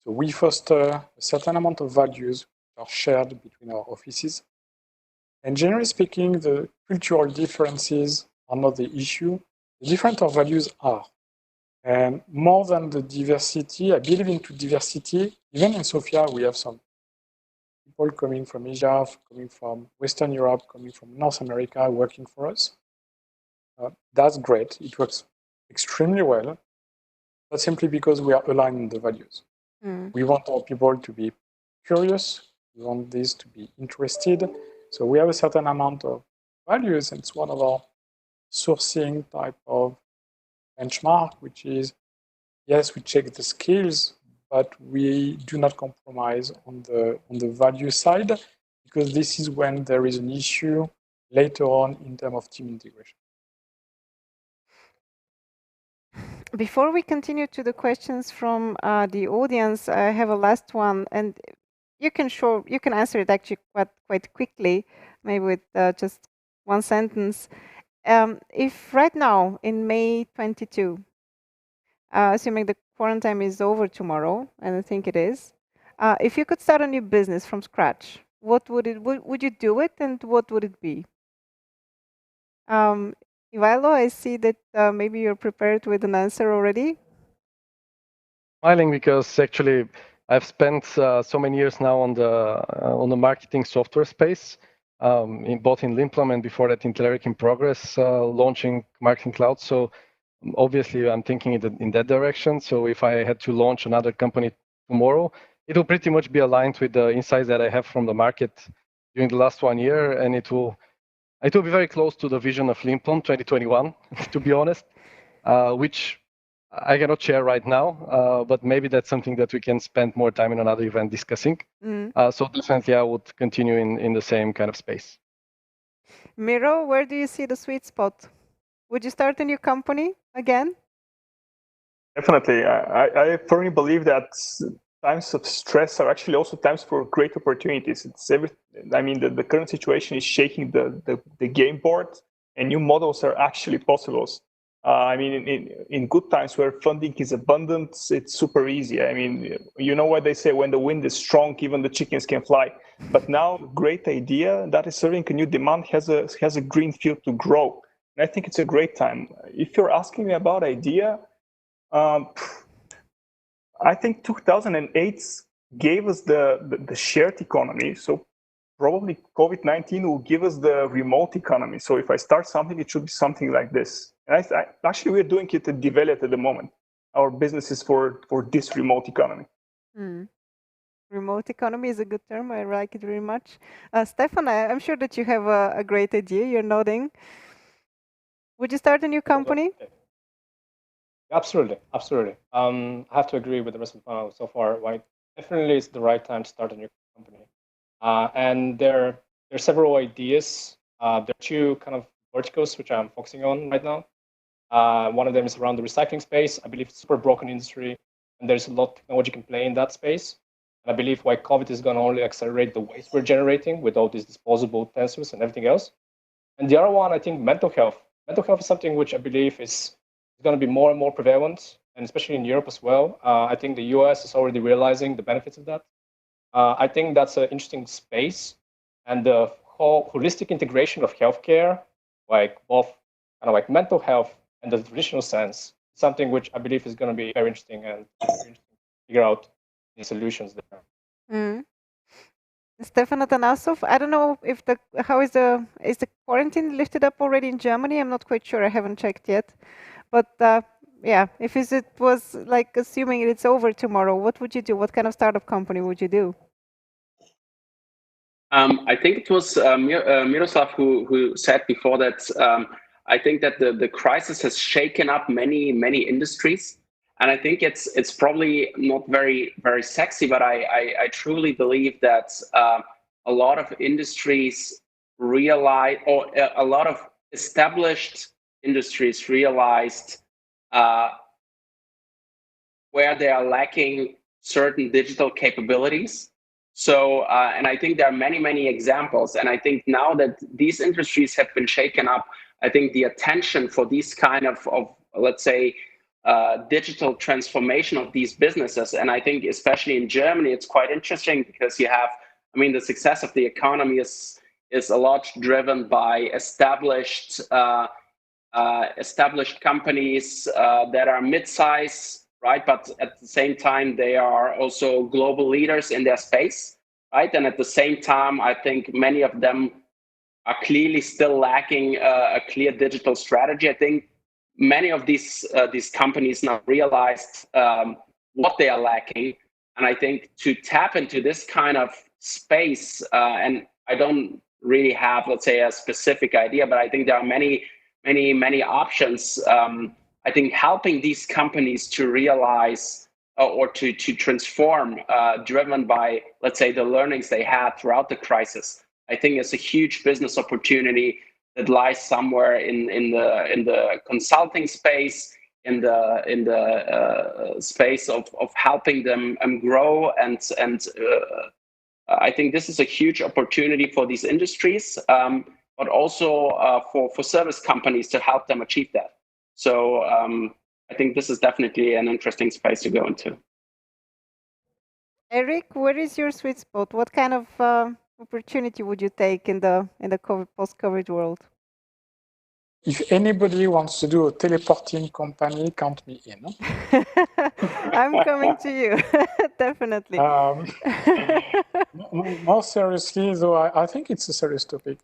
So we foster a certain amount of values that are shared between our offices. And generally speaking, the cultural differences are not the issue. The different our values are. And more than the diversity, I believe into diversity. Even in Sofia, we have some people coming from Asia, coming from Western Europe, coming from North America, working for us. That's great. It works extremely well, but simply because we are aligned in the values. We want our people to be curious. We want this to be interested. So we have a certain amount of values, and it's one of our sourcing type of benchmark, which is, yes, we check the skills, but we do not compromise on the value side, because this is when there is an issue later on in terms of team integration. Before we continue to the questions from the audience, I have a last one, and you can answer it actually quite quickly, maybe with just one sentence. If right now in May 22, assuming the quarantine is over tomorrow, and I think it is, if you could start a new business from scratch, what would you do it, and what would it be? Ivailo, I see that maybe you're prepared with an answer already. Smiling because actually I've spent so many years now on the marketing software space, both in Limplam and before that in Telerik in Progress, launching marketing cloud. So obviously I'm thinking in that direction. So if I had to launch another company tomorrow, it will pretty much be aligned with the insights that I have from the market during the last 1 year, and it will be very close to the vision of Limplam 2021, to be honest, which I cannot share right now, but maybe that's something that we can spend more time in another event discussing. So definitely I would continue in the same kind of space. Miro, where do you see the sweet spot? Would you start a new company again? Definitely. I firmly believe that times of stress are actually also times for great opportunities. The current situation is shaking the game board, and new models are actually possible. In good times where funding is abundant, it's super easy. You know what they say, when the wind is strong, even the chickens can fly. But now, great idea that is serving a new demand has a green field to grow. And I think it's a great time. If you're asking me about idea, I think 2008 gave us the shared economy. So probably COVID-19 will give us the remote economy. So if I start something, it should be something like this. And actually, we're doing it at Develop at the moment. Our business is for this remote economy. Remote economy is a good term. I like it very much. Stefan, I'm sure that you have a great idea. You're nodding. Would you start a new company? Absolutely. I have to agree with the rest of the panel so far. Right? Definitely, it's the right time to start a new company. And there are several ideas. There are two kind of verticals which I'm focusing on right now. One of them is around the recycling space. I believe it's a super broken industry, and there's a lot of technology can play in that space. And I believe why COVID is going to only accelerate the waste we're generating with all these disposable utensils and everything else. And the other one, I think, mental health. Mental health is something which I believe is going to be more and more prevalent. and especially in Europe as well. I think the US is already realizing the benefits of that. I think that's an interesting space, and the whole holistic integration of healthcare, like both kind of like mental health and the traditional sense, something which I believe is going to be very interesting and to figure out the solutions there. Mm. Stefan Atanasov, I don't know if how is the quarantine lifted up already in Germany? I'm not quite sure. I haven't checked yet. But yeah, if it was like assuming it's over tomorrow, what would you do? What kind of startup company would you do? I think it was Miroslav who said before that I think that the crisis has shaken up many industries, and I think it's probably not very sexy, but I truly believe that a lot of industries realize, or a lot of established industries realized where they are lacking certain digital capabilities. So, and I think there are many examples. And I think now that these industries have been shaken up, I think the attention for these kind of let's say, digital transformation of these businesses. And I think especially in Germany, it's quite interesting because you have, I mean, the success of the economy is a lot driven by established companies that are mid-size, right? But at the same time, they are also global leaders in their space, right? And at the same time, I think many of them are clearly still lacking a clear digital strategy. I think many of these companies now realized what they are lacking, and I think to tap into this kind of space, and I don't really have, let's say, a specific idea, but I think there are many options. I think helping these companies to realize or to transform, driven by, let's say, the learnings they had throughout the crisis, I think it's a huge business opportunity that lies somewhere in the consulting space, in the space of helping them grow, and I think this is a huge opportunity for these industries, but also for service companies to help them achieve that. So I think this is definitely an interesting space to go into. Eric, where is your sweet spot? What kind of opportunity would you take in the post-COVID world? If anybody wants to do a teleporting company, count me in. I'm coming to you, definitely. More seriously, though, I think it's a serious topic.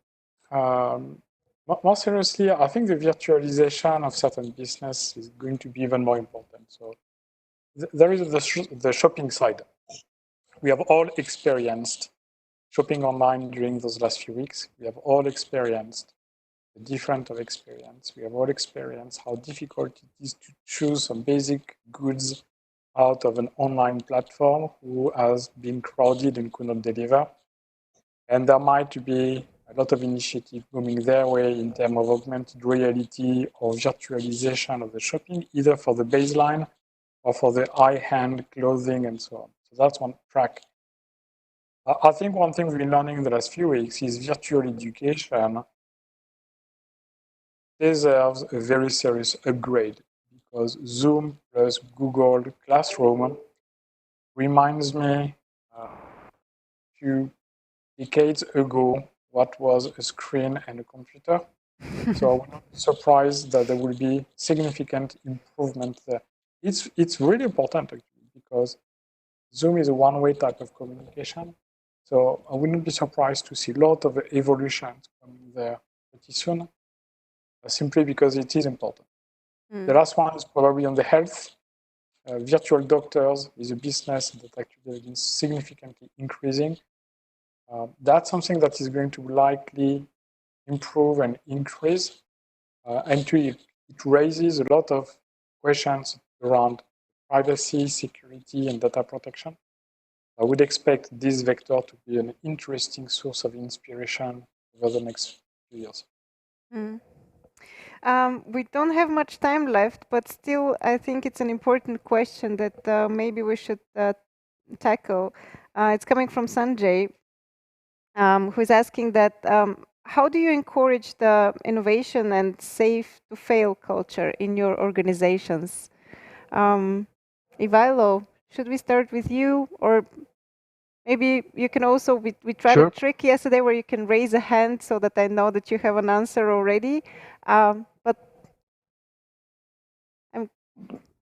More seriously, I think the virtualization of certain business is going to be even more important. So there is the shopping side. We have all experienced shopping online during those last few weeks. We have all experienced the difference of experience. We have all experienced how difficult it is to choose some basic goods out of an online platform who has been crowded and could not deliver. And there might be a lot of initiative coming their way in terms of augmented reality or virtualization of the shopping, either for the baseline or for the high-end clothing and so on. So that's one track. I think one thing we've been learning in the last few weeks is virtual education deserves a very serious upgrade, because Zoom plus Google Classroom reminds me a few decades ago what was a screen and a computer. So I would not be surprised that there will be significant improvement there. It's really important, actually, because Zoom is a one-way type of communication. So I wouldn't be surprised to see a lot of evolutions coming there pretty soon, simply because it is important. The last one is probably on the health. Virtual doctors is a business that actually has been significantly increasing. That's something that is going to likely improve and increase. And it raises a lot of questions around privacy, security, and data protection. I would expect this vector to be an interesting source of inspiration over the next few years. We don't have much time left, but still, I think it's an important question that maybe we should tackle. It's coming from Sanjay, who's asking that how do you encourage the innovation and safe to fail culture in your organizations? Ivailo, should we start with you, or maybe you can also, we tried Sure. a trick yesterday where you can raise a hand so that I know that you have an answer already. But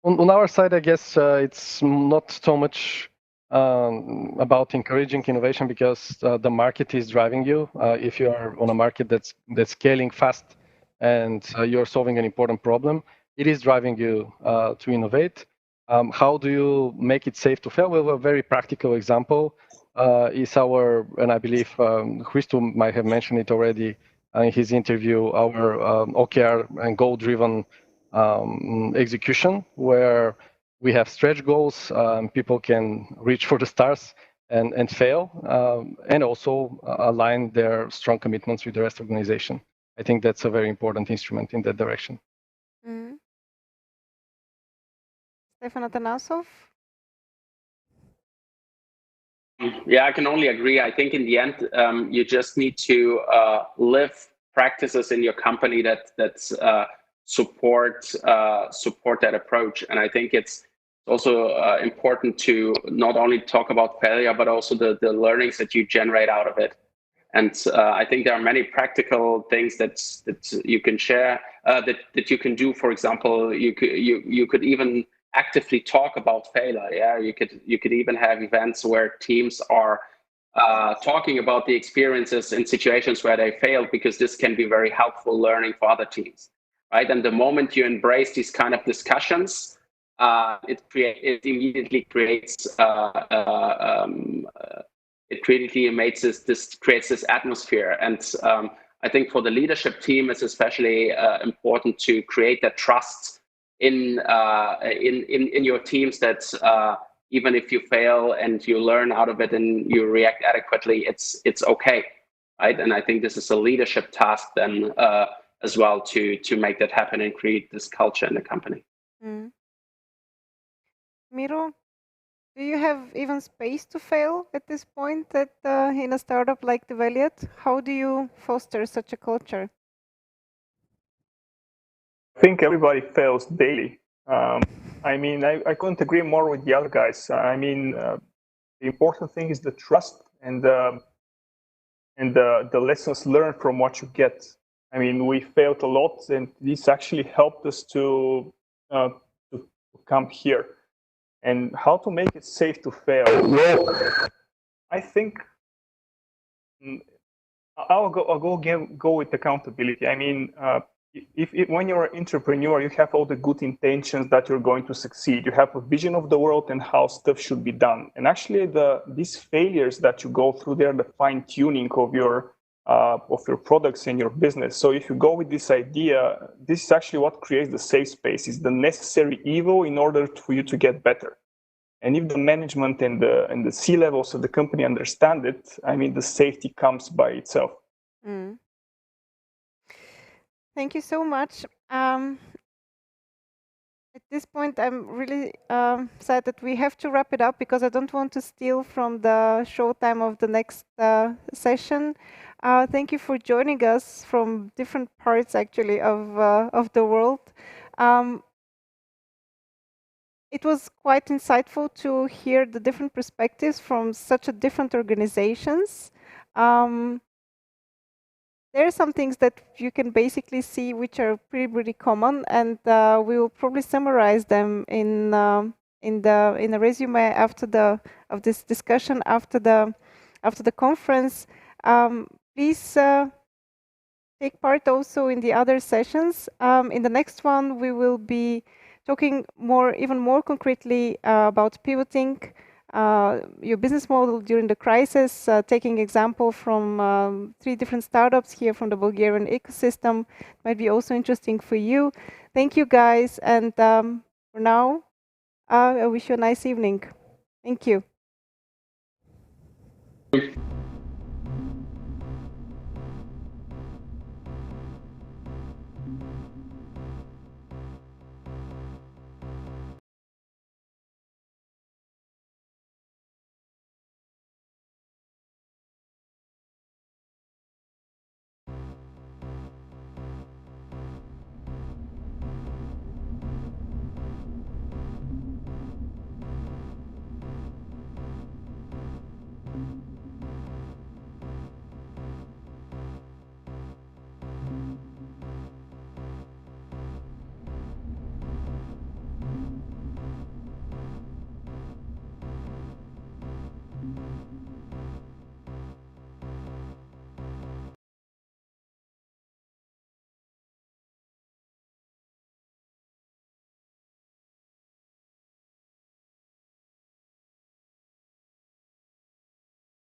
On our side, I guess it's not so much about encouraging innovation because the market is driving you. If you are on a market that's scaling fast and you're solving an important problem, it is driving you to innovate. How do you make it safe to fail? Well, a very practical example is our, and I believe Christo might have mentioned it already in his interview, our OKR and goal-driven execution, where we have stretch goals, people can reach for the stars and fail, and also align their strong commitments with the rest of the organization. I think that's a very important instrument in that direction. Stefan Atanasov? Yeah, I can only agree. I think in the end, you just need to live practices in your company that support that approach. And I think it's also important to not only talk about failure, but also the learnings that you generate out of it. And I think there are many practical things that you can share, that you can do. For example, you could even actively talk about failure. Yeah, you could even have events where teams are talking about the experiences in situations where they failed, because this can be very helpful learning for other teams, right? And the moment you embrace these kind of discussions, it immediately creates creates this atmosphere. And I think for the leadership team, it's especially important to create that trust in your teams, that even if you fail and you learn out of it and you react adequately, it's okay, right? And I think this is a leadership task then as well, to make that happen and create this culture in the company. Miro, do you have even space to fail at this point in a startup like Develiat? How do you foster such a culture? I think everybody fails daily. I mean, I couldn't agree more with the other guys. I mean, the important thing is the trust and the lessons learned from what you get. I mean, we failed a lot, and this actually helped us to come here. And how to make it safe to fail? Well, I think I'll go with accountability. I mean, if when you're an entrepreneur, you have all the good intentions that you're going to succeed. You have a vision of the world and how stuff should be done. And actually, these failures that you go through, they're the fine tuning of your products and your business. So if you go with this idea, this is actually what creates the safe space. It's the necessary evil in order for you to get better. And if the management and the C-levels of the company understand it, I mean, the safety comes by itself. Thank you so much. At this point, I'm really sad that we have to wrap it up, because I don't want to steal from the showtime of the next session. Thank you for joining us from different parts, actually, of the world. It was quite insightful to hear the different perspectives from such a different organizations. There are some things that you can basically see which are pretty common, and we will probably summarize them in a resume of this discussion after the conference. Please take part also in the other sessions. In the next one, we will be talking even more concretely about pivoting your business model during the crisis, taking example from 3 different startups here from the Bulgarian ecosystem. Might be also interesting for you. Thank you, guys. And for now, I wish you a nice evening. Thank you.